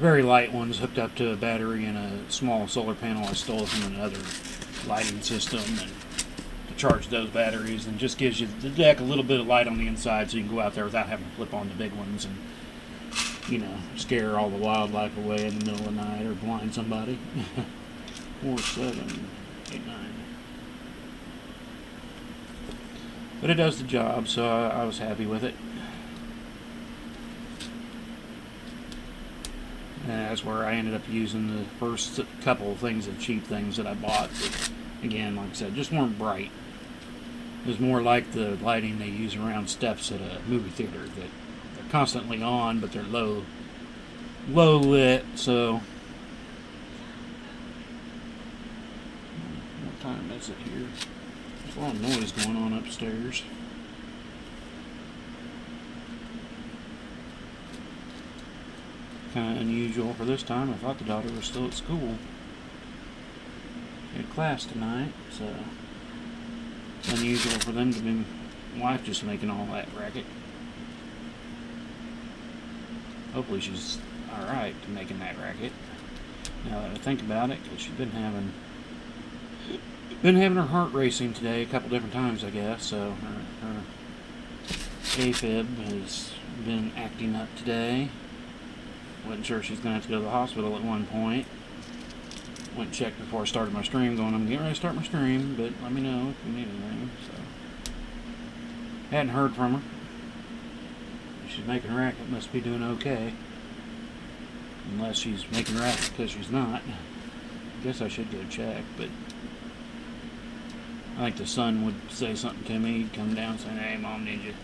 very light ones hooked up to a battery and a small solar panel I stole from another lighting system, and to charge those batteries, and just gives you the deck a little bit of light on the inside, so you can go out there without having to flip on the big ones and scare all the wildlife away in the middle of the night or blind somebody. 4, 7, 8, 9. But it does the job, so I was happy with it. And that's where I ended up using the first couple of things, of cheap things that I bought. But again, like I said, just weren't bright. It was more like the lighting they use around steps at a movie theater, that they're constantly on, but they're low lit. So, what time is it here? There's a lot of noise going on upstairs. Kind of unusual for this time. I thought the daughter was still at school. She had class tonight, so unusual for them to be wife just making all that racket. Hopefully she's alright to making that racket, now that I think about it, because she's been having her heart racing today a couple different times, I guess. So her AFib has been acting up today. Wasn't sure she's going to have to go to the hospital at one point. Went and checked before I started my stream, going, I'm getting ready to start my stream, but let me know if you need anything. So, hadn't heard from her. If she's making a racket, must be doing okay. Unless she's making a racket because she's not. I guess I should go check, but I think the son would say something to me. He'd come down saying, hey, Mom, need you.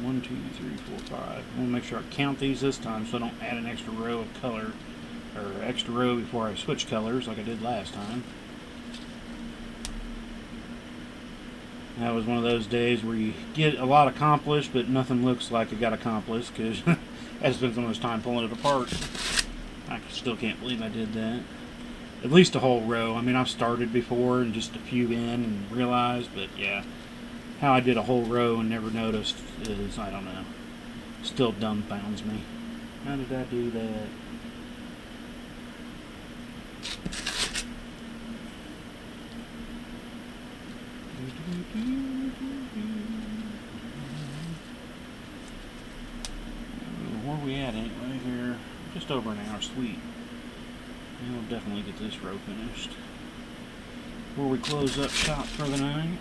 1, 2, 3, 4, 5. I want to make sure I count these this time so I don't add an extra row of color, or extra row before I switch colors like I did last time. That was one of those days where you get a lot accomplished, but nothing looks like it got accomplished, because I spent so much time pulling it apart. I still can't believe I did that. At least a whole row. I mean, I've started before and just a few in and realized, but yeah. How I did a whole row and never noticed is, I don't know. Still dumbfounds me. How did I do that? Where are we at anyway here? Just over an hour, sweet. We'll definitely get this row finished before we close up shop for the night.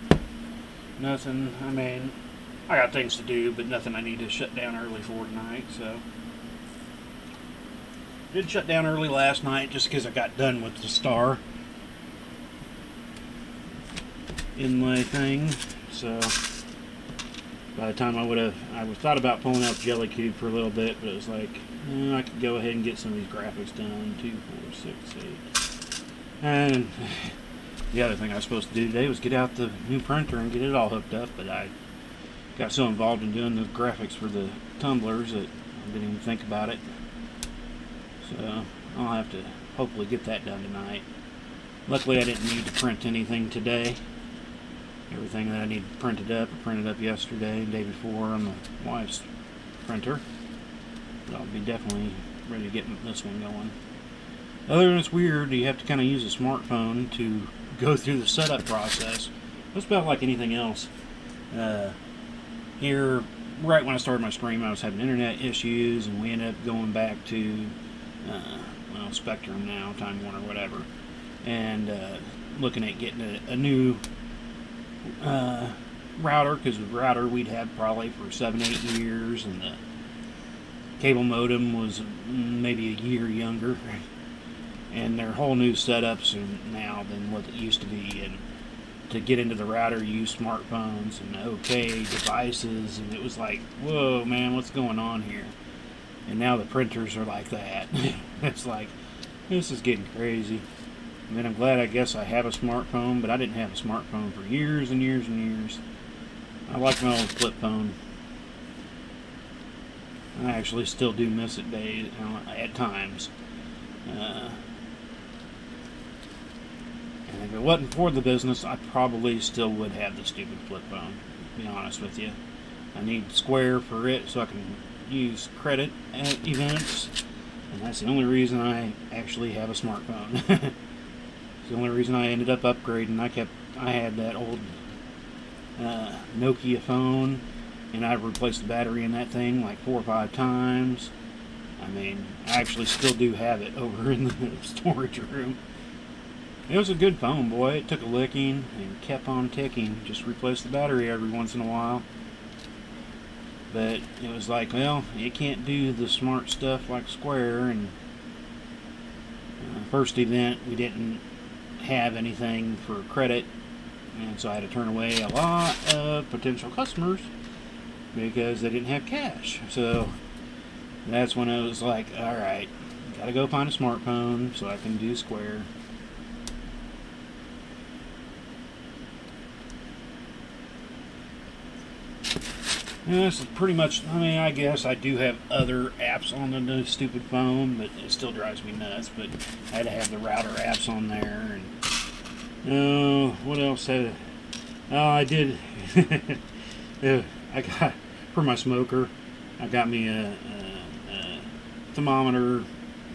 Nothing, I mean, I got things to do, but nothing I need to shut down early for tonight, so. Did shut down early last night just because I got done with the star inlay thing, so by the time I thought about pulling out Jelly Cube for a little bit, but it was like, I could go ahead and get some of these graphics done. 2, 4, 6, 8. And the other thing I was supposed to do today was get out the new printer and get it all hooked up, but I got so involved in doing the graphics for the tumblers that I didn't even think about it. So I'll have to hopefully get that done tonight. Luckily I didn't need to print anything today. Everything that I need printed up, I printed up yesterday and the day before on the wife's printer. But I'll be definitely ready to get this one going. Other than it's weird, you have to kind of use a smartphone to go through the setup process. It's about like anything else. Here, right when I started my stream, I was having internet issues, and we ended up going back to, Spectrum now, Time Warner, whatever, and looking at getting a new router, because the router we'd had probably for 7-8 years, and the cable modem was maybe a year younger. And they're whole new setups now than what it used to be, and to get into the router, you use smartphones and OK devices, and it was like, whoa, man, what's going on here? And now the printers are like that. It's like, this is getting crazy. I mean, I'm glad, I guess I have a smartphone, but I didn't have a smartphone for years and years and years. I like my old flip phone. I actually still do miss it at times. And if it wasn't for the business, I probably still would have the stupid flip phone, to be honest with you. I need Square for it so I can use credit at events, and that's the only reason I actually have a smartphone. It's the only reason I ended up upgrading. I had that old Nokia phone, and I replaced the battery in that thing like 4 or 5 times. I mean, I actually still do have it over in the storage room. It was a good phone, boy. It took a licking and kept on ticking. Just replaced the battery every once in a while. But it was like, well, you can't do the smart stuff like Square. And first event, we didn't have anything for credit, and so I had to turn away a lot of potential customers because they didn't have cash. So that's when I was like, alright, gotta go find a smartphone so I can do Square. And that's pretty much, I mean, I guess I do have other apps on the new stupid phone, but it still drives me nuts. But I had to have the router apps on there. And what else? I did. I got, for my smoker, I got me a thermometer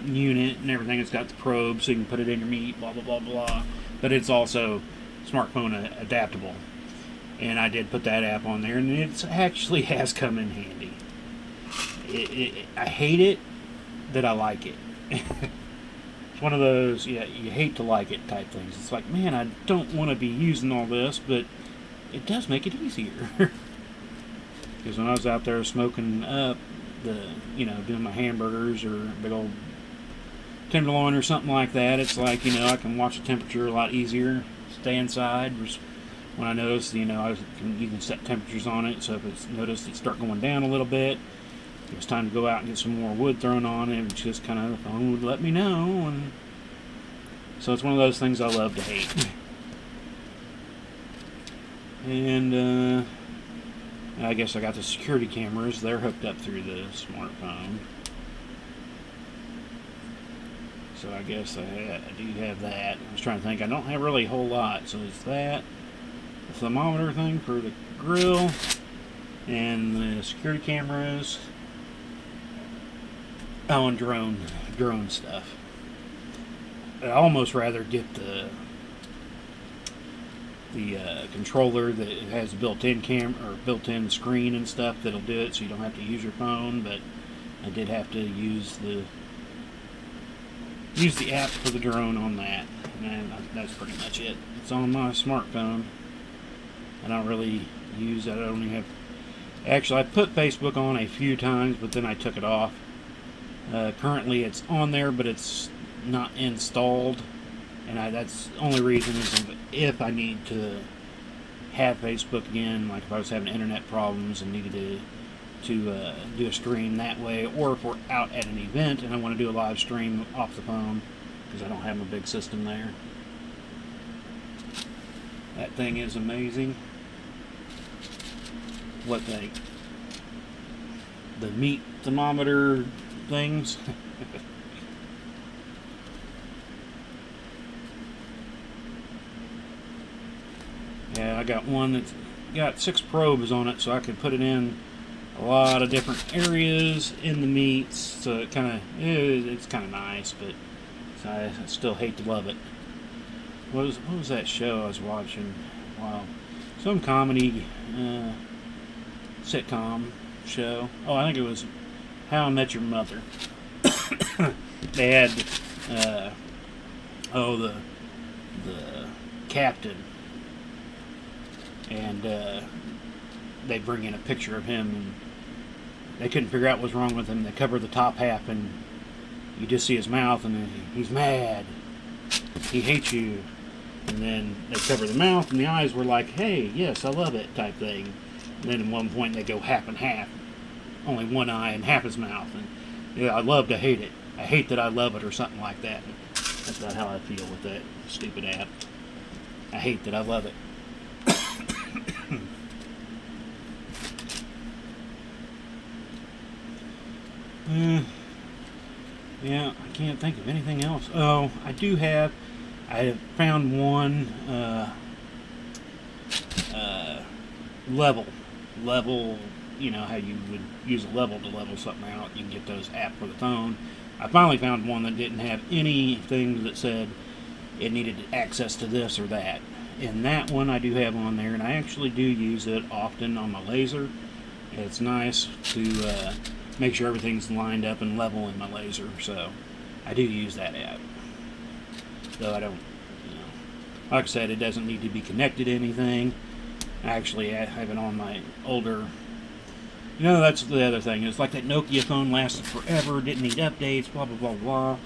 unit and everything. It's got the probe so you can put it in your meat, blah, blah, blah, blah. But it's also smartphone adaptable. And I did put that app on there, and it actually has come in handy. I hate it that I like it. It's one of those, yeah, you hate to like it type things. It's like, man, I don't want to be using all this, but it does make it easier. Because when I was out there smoking up, doing my hamburgers or a big old tenderloin or something like that, it's like, I can watch the temperature a lot easier, stay inside. When I noticed, you can set temperatures on it, so if it's noticed it start going down a little bit, it was time to go out and get some more wood thrown on it. It was just kind of, the phone would let me know, and so it's one of those things I love to hate. And I guess I got the security cameras. They're hooked up through the smartphone, so I guess I do have that. I was trying to think. I don't have really a whole lot, so it's that. The thermometer thing for the grill, and the security cameras. Oh, and drone stuff. I'd almost rather get the controller that has a built-in camera or built-in screen and stuff that'll do it, so you don't have to use your phone. But I did have to use the app for the drone on that, and that's pretty much it. It's on my smartphone. I don't really use that. I don't even have. Actually, I put Facebook on a few times, but then I took it off. Currently, it's on there, but it's not installed, and that's the only reason is if I need to have Facebook again, like if I was having internet problems and needed to do a stream that way, or if we're out at an event and I want to do a live stream off the phone because I don't have a big system there. That thing is amazing. What the meat thermometer things. Yeah, I got one that's got 6 probes on it, so I could put it in a lot of different areas in the meats. So it's kind of nice, but I still hate to love it. What was that show I was watching? Wow, some comedy sitcom show. Oh, I think it was How I Met Your Mother. They had the captain, and they bring in a picture of him, and they couldn't figure out what's wrong with him. They cover the top half, and you just see his mouth, and he's mad. He hates you. And then they cover the mouth, and the eyes were like, hey, yes, I love it, type thing. And then at one point they go half and half. Only one eye and half his mouth. And yeah, I love to hate it. I hate that I love it, or something like that. That's about how I feel with that stupid app. I hate that I love it. Yeah, I can't think of anything else. Oh, I have found one level, you know how you would use a level to level something out. You can get those apps for the phone. I finally found one that didn't have anything that said it needed access to this or that. And that one I do have on there, and I actually do use it often on my laser. It's nice to make sure everything's lined up and level in my laser, so I do use that app. Though I don't, like I said, it doesn't need to be connected to anything. Actually, I have it on my older, that's the other thing. It's like that Nokia phone lasted forever, didn't need updates, blah, blah, blah, blah.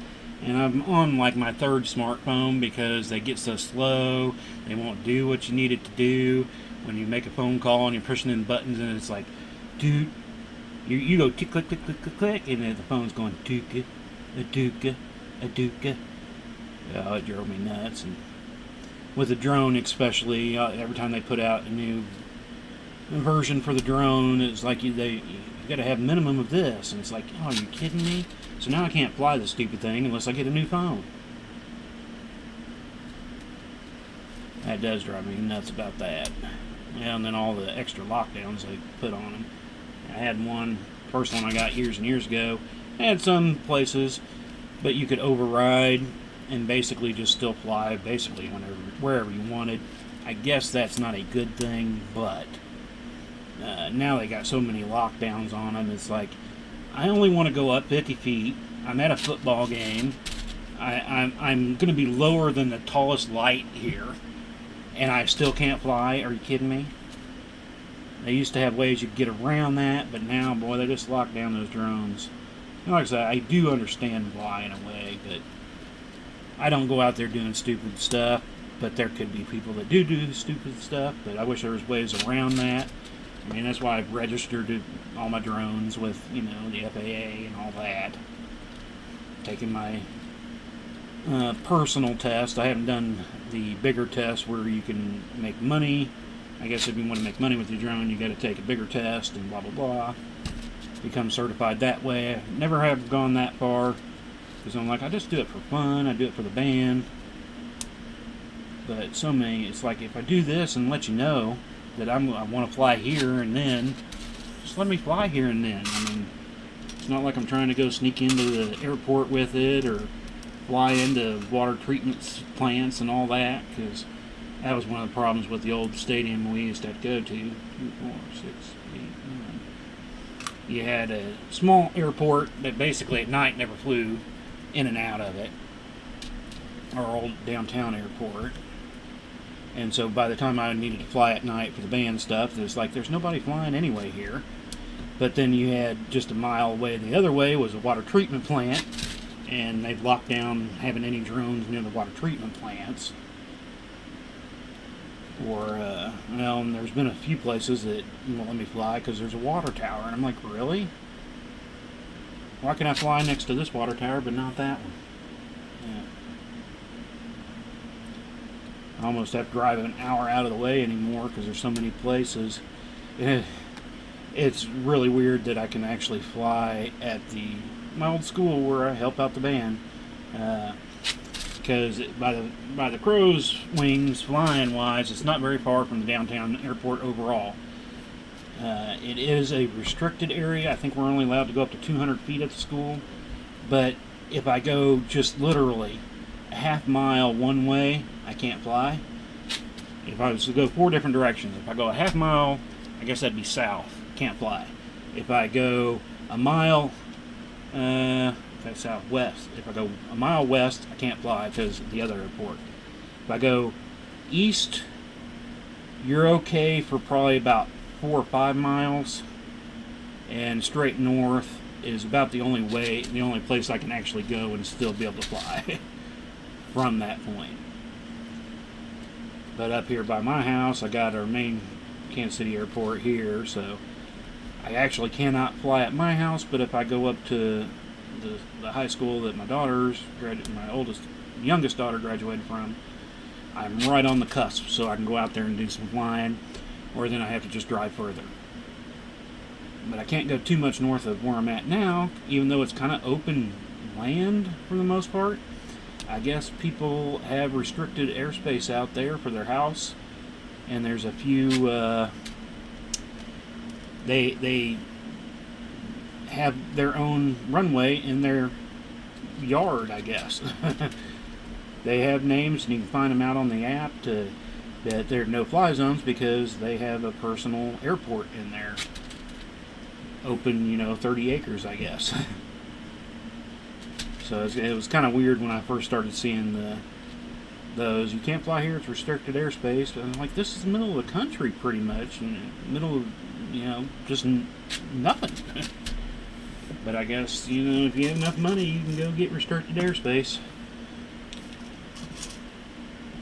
And I'm on like my third smartphone because they get so slow, they won't do what you need it to do. When you make a phone call and you're pushing in buttons and it's like, dude, you go tick, click, click, click, click, click, and then the phone's going dooka, a dooka, a dooka. Oh, it drove me nuts. And with the drone especially, every time they put out a new version for the drone, it's like you got to have minimum of this. And it's like, oh, are you kidding me? So now I can't fly this stupid thing unless I get a new phone. That does drive me nuts about that. Yeah, and then all the extra lockdowns they put on them. I had one, first one I got years and years ago. I had some places, but you could override and basically just still fly basically wherever you wanted. I guess that's not a good thing, but now they got so many lockdowns on them. It's like, I only want to go up 50 feet. I'm at a football game. I'm going to be lower than the tallest light here, and I still can't fly. Are you kidding me? They used to have ways you could get around that, but now, boy, they just lock down those drones. And like I said, I do understand why in a way, but I don't go out there doing stupid stuff. But there could be people that do stupid stuff, but I wish there was ways around that. I mean, that's why I've registered all my drones with, the FAA and all that. Taking my personal test. I haven't done the bigger test where you can make money. I guess if you want to make money with your drone, you got to take a bigger test and blah, blah, blah. Become certified that way. I never have gone that far because I'm like, I just do it for fun. I do it for the band. But it's like, if I do this and let you know that I want to fly here and then, just let me fly here and then. I mean, it's not like I'm trying to go sneak into the airport with it or fly into water treatment plants and all that, because that was one of the problems with the old stadium we used to have to go to. 2, 4, 6, 8, 9. You had a small airport that basically at night never flew in and out of it. Our old downtown airport. And so by the time I needed to fly at night for the band stuff, it's like there's nobody flying anyway here. But then you had just a mile away the other way was a water treatment plant, and they've locked down having any drones near the water treatment plants. Or, and there's been a few places that won't let me fly because there's a water tower. And I'm like, really? Why can I fly next to this water tower but not that one? Yeah. I almost have to drive an hour out of the way anymore because there's so many places. It's really weird that I can actually fly at my old school where I help out the band. Because by the crow's wings, flying wise, it's not very far from the downtown airport overall. It is a restricted area. I think we're only allowed to go up to 200 feet at the school. But if I go just literally a half mile one way, I can't fly. If I was to go 4 different directions, if I go a half mile, I guess that'd be south. Can't fly. If I go a mile, that's southwest. If I go a mile west, I can't fly because of the other airport. If I go east, you're okay for probably about 4 or 5 miles, and straight north is about the only place I can actually go and still be able to fly from that point. But up here by my house, I got our main Kansas City airport here, so I actually cannot fly at my house, but if I go up to the high school that my youngest daughter graduated from, I'm right on the cusp, so I can go out there and do some flying, or then I have to just drive further. But I can't go too much north of where I'm at now, even though it's kind of open land for the most part. I guess people have restricted airspace out there for their house, and there's a few, they have their own runway in their yard, I guess. They have names, and you can find them out on the app that there are no-fly zones because they have a personal airport in there. Open, 30 acres, I guess. So it was kind of weird when I first started seeing those. You can't fly here, it's restricted airspace. But I'm like, this is the middle of the country pretty much, and middle of, just nothing. But I guess, if you have enough money, you can go get restricted airspace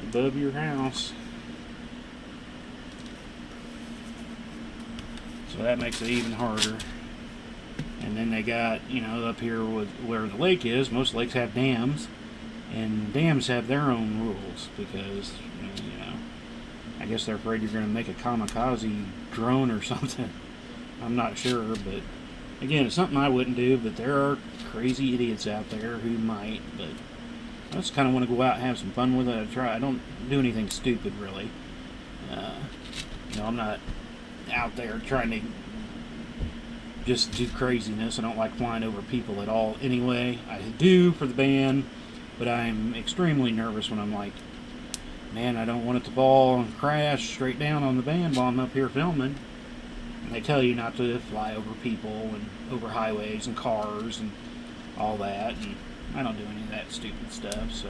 above your house. So that makes it even harder. And then they got, up here with where the lake is, most lakes have dams, and dams have their own rules because, I guess they're afraid you're going to make a kamikaze drone or something. I'm not sure, but again, it's something I wouldn't do, but there are crazy idiots out there who might. But I just kind of want to go out and have some fun with it. I don't do anything stupid, really. I'm not out there trying to just do craziness. I don't like flying over people at all anyway. I do for the band, but I'm extremely nervous when I'm like, man, I don't want it to fall and crash straight down on the band while I'm up here filming. And they tell you not to fly over people and over highways and cars and all that, and I don't do any of that stupid stuff, so.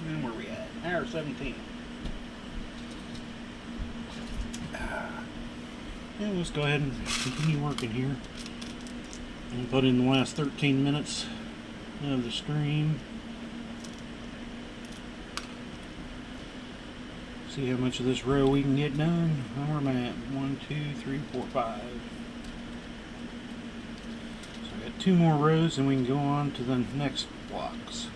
And where are we at? Hour 17. Yeah, let's go ahead and continue working here. And put in the last 13 minutes of the stream. See how much of this row we can get done. Where am I at? 1, 2, 3, 4, 5. So I got 2 more rows and we can go on to the next blocks.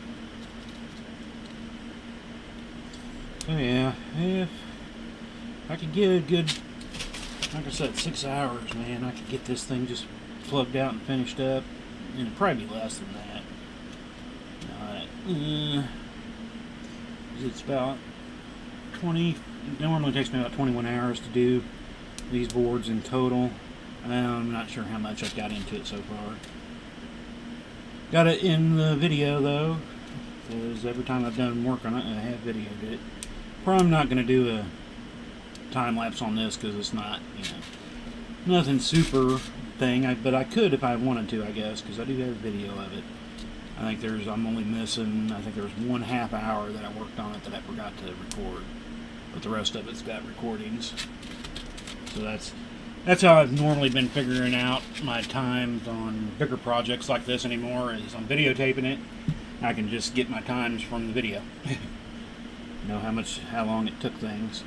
So yeah, if I could get a good, like I said, 6 hours, man, I could get this thing just plugged out and finished up. And it'd probably be less than that. It's about 20, it normally takes me about 21 hours to do these boards in total. I'm not sure how much I've got into it so far. Got it in the video though, because every time I've done work on it, I have videoed it. Probably not going to do a time lapse on this because it's not, nothing super thing. But I could if I wanted to, I guess, because I do have a video of it. I think I'm only missing, I think there's 1/2 hour that I worked on it that I forgot to record. But the rest of it's got recordings. So that's how I've normally been figuring out my times on bigger projects like this anymore, is I'm videotaping it. I can just get my times from the video. Know how long it took things.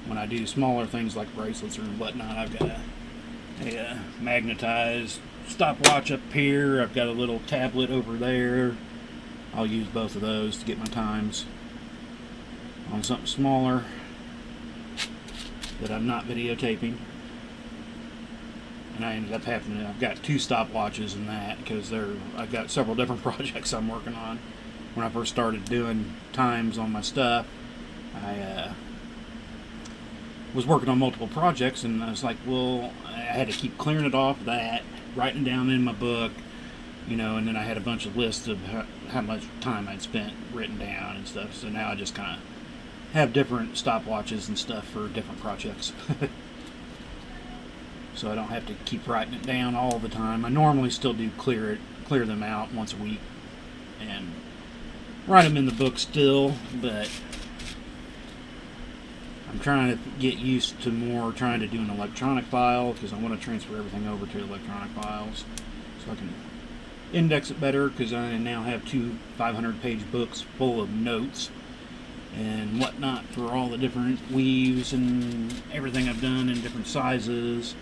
When I do smaller things like bracelets or whatnot, I've got a magnetized stopwatch up here. I've got a little tablet over there. I'll use both of those to get my times. On something smaller that I'm not videotaping. And I ended up I've got 2 stopwatches in that because I've got several different projects I'm working on. When I first started doing times on my stuff, I was working on multiple projects, and I was like, well, I had to keep clearing it off that, writing down in my book, and then I had a bunch of lists of how much time I'd spent written down and stuff. So now I just kind of have different stopwatches and stuff for different projects. So I don't have to keep writing it down all the time. I normally still do clear them out once a week and write them in the book still, but I'm trying to get used to more trying to do an electronic file because I want to transfer everything over to electronic files so I can index it better because I now have two 500-page books full of notes and whatnot for all the different weaves and everything I've done in different sizes.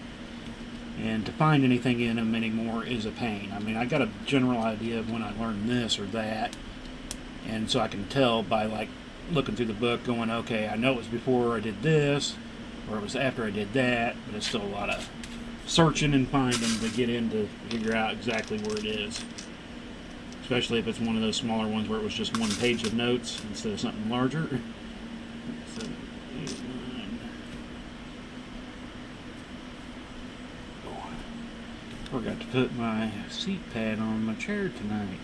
And to find anything in them anymore is a pain. I mean, I got a general idea of when I learned this or that, and so I can tell by like looking through the book going, okay, I know it was before I did this or it was after I did that, but it's still a lot of searching and finding to get in to figure out exactly where it is. Especially if it's one of those smaller ones where it was just one page of notes instead of something larger. 7, 8, 9. Forgot to put my seat pad on my chair tonight.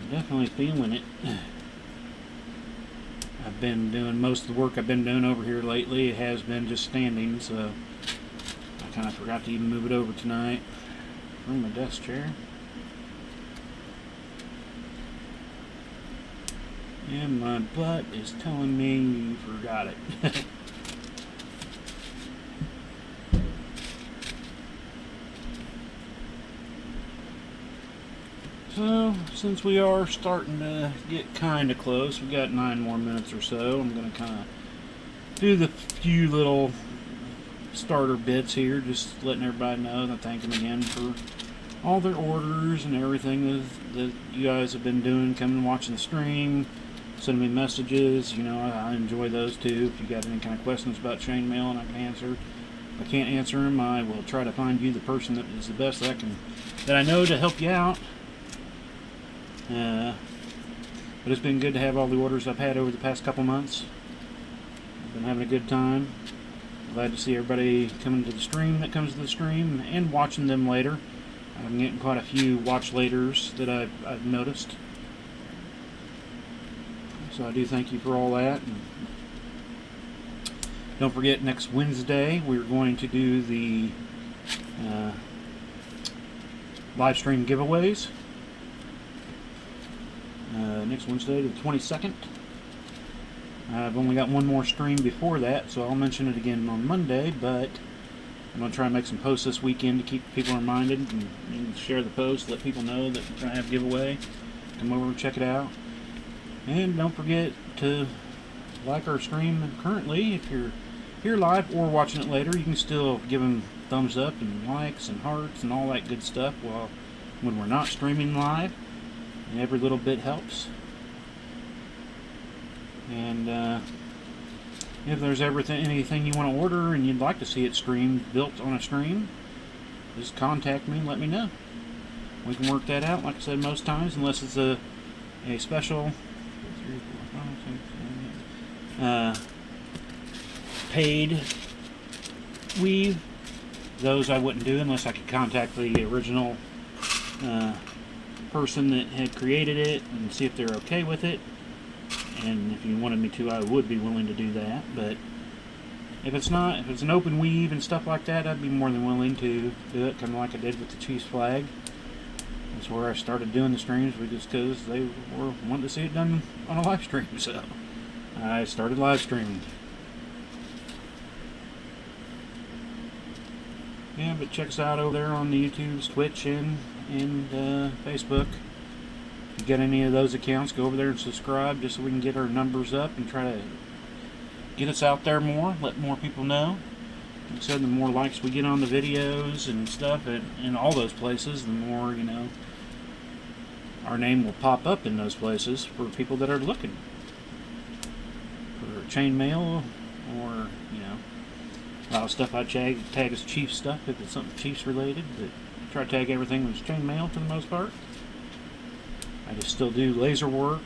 I'm definitely feeling it. I've been doing most of the work I've been doing over here lately. It has been just standing, so I kind of forgot to even move it over tonight from my desk chair. And my butt is telling me you forgot it. So, since we are starting to get kind of close, we got 9 more minutes or so, I'm going to kind of do the few little starter bits here, just letting everybody know and thank them again for all their orders and everything that you guys have been doing, coming and watching the stream, sending me messages. You know, I enjoy those too. If you got any kind of questions about chainmail and I can answer, if I can't answer them, I will try to find you the person that is the best that I know to help you out. But it's been good to have all the orders I've had over the past couple months. I've been having a good time. Glad to see everybody coming to the stream that comes to the stream and watching them later. I'm getting quite a few watch laters that I've noticed. So I do thank you for all that. And don't forget, next Wednesday we're going to do the live stream giveaways. Next Wednesday, the 22nd. I've only got one more stream before that, so I'll mention it again on Monday, but I'm going to try and make some posts this weekend to keep people reminded and share the post, let people know that we're going to have a giveaway. Come over and check it out. And don't forget to like our stream currently. If you're here live or watching it later, you can still give them thumbs up and likes and hearts and all that good stuff when we're not streaming live. And every little bit helps. And if there's anything you want to order and you'd like to see it built on a stream, just contact me and let me know. We can work that out, like I said, most times, unless it's a special 3, 4, 5, 6, 7, 8, paid weave. Those I wouldn't do unless I could contact the original person that had created it and see if they're okay with it. And if you wanted me to, I would be willing to do that. But if it's an open weave and stuff like that, I'd be more than willing to do it, kind of like I did with the Chiefs flag. That's where I started doing the streams, just because they were wanting to see it done on a live stream. So I started live streaming. Yeah, but check us out over there on the YouTube's, Twitch, and Facebook. If you get any of those accounts, go over there and subscribe just so we can get our numbers up and try to get us out there more, let more people know. Like I said, the more likes we get on the videos and stuff in all those places, the more, you know, our name will pop up in those places for people that are looking for chainmail or, you know, a lot of stuff I tag as Chiefs stuff if it's something Chiefs related, but I try to tag everything that's chainmail for the most part. I just still do laser work.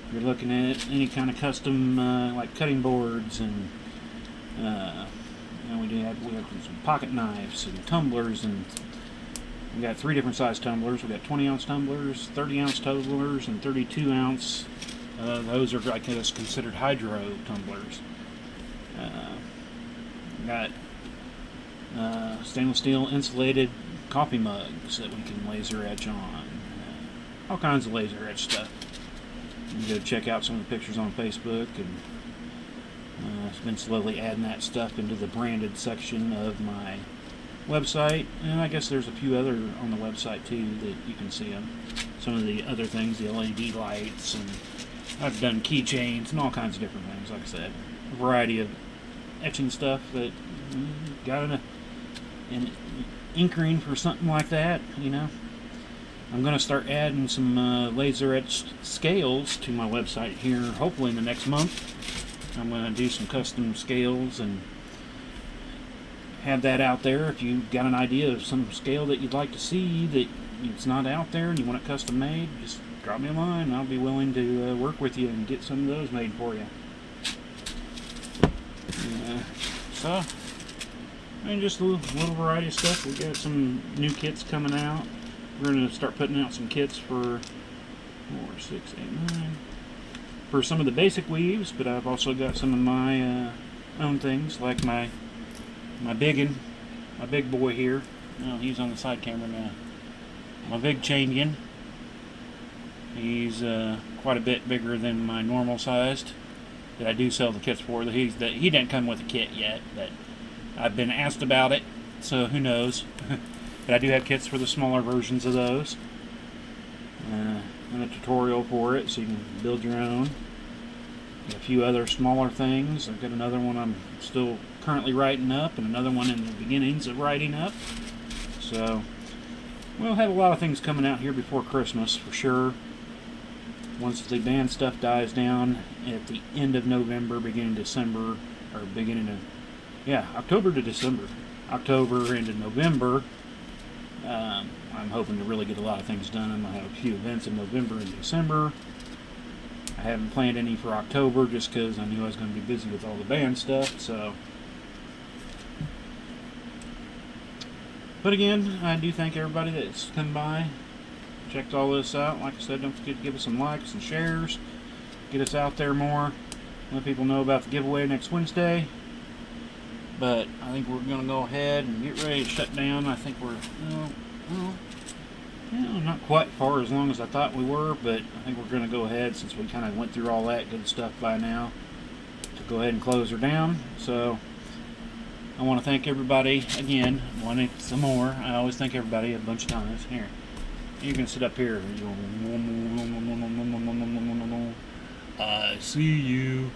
If you're looking at any kind of custom like cutting boards and you know, we have some pocket knives and tumblers, and we got 3 different size tumblers. We got 20-ounce tumblers, 30-ounce tumblers, and 32-ounce. Those are, I guess, considered hydro tumblers. We got stainless steel insulated coffee mugs that we can laser etch on. All kinds of laser etch stuff. You can go check out some of the pictures on Facebook, and it's been slowly adding that stuff into the branded section of my website, and I guess there's a few other on the website too that you can see them. Some of the other things, the LED lights, and I've done keychains and all kinds of different things. Like I said, a variety of etching stuff that got an inkering for something like that, you know. I'm going to start adding some laser etched scales to my website here, hopefully in the next month. I'm going to do some custom scales and have that out there. If you've got an idea of some scale that you'd like to see that it's not out there and you want it custom made, just drop me a line. I'll be willing to work with you and get some of those made for you. So, and just a little variety of stuff. We got some new kits coming out. We're going to start putting out some kits for 4, 6, 8, 9 for some of the basic weaves, but I've also got some of my own things, like my big boy here. Oh, he's on the side camera now. My big Chandian. He's quite a bit bigger than my normal sized that I do sell the kits for. He didn't come with a kit yet, but I've been asked about it, so who knows. But I do have kits for the smaller versions of those, and a tutorial for it, so you can build your own. Got a few other smaller things. I've got another one I'm still currently writing up, and another one in the beginnings of writing up. So we'll have a lot of things coming out here before Christmas for sure. Once the band stuff dies down at the end of November, beginning December, or beginning of, October to December. October into November, I'm hoping to really get a lot of things done. I'm going to have a few events in November and December. I haven't planned any for October just because I knew I was going to be busy with all the band stuff, so. But again, I do thank everybody that's come by, checked all this out. Like I said, don't forget to give us some likes and shares. Get us out there more. Let people know about the giveaway next Wednesday. But I think we're going to go ahead and get ready to shut down. I think we're, not quite far as long as I thought we were, but I think we're going to go ahead, since we kind of went through all that good stuff by now, to go ahead and close her down. So I want to thank everybody again. Some more. I always thank everybody a bunch of times. Here, you can sit up here. I see you.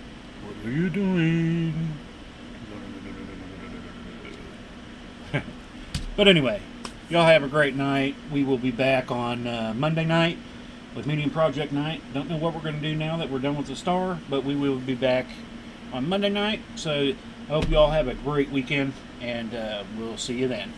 What are you doing? But anyway, y'all have a great night. We will be back on Monday night with Medium Project Night. Don't know what we're going to do now that we're done with the star, but we will be back on Monday night. So I hope you all have a great weekend, and we'll see you then.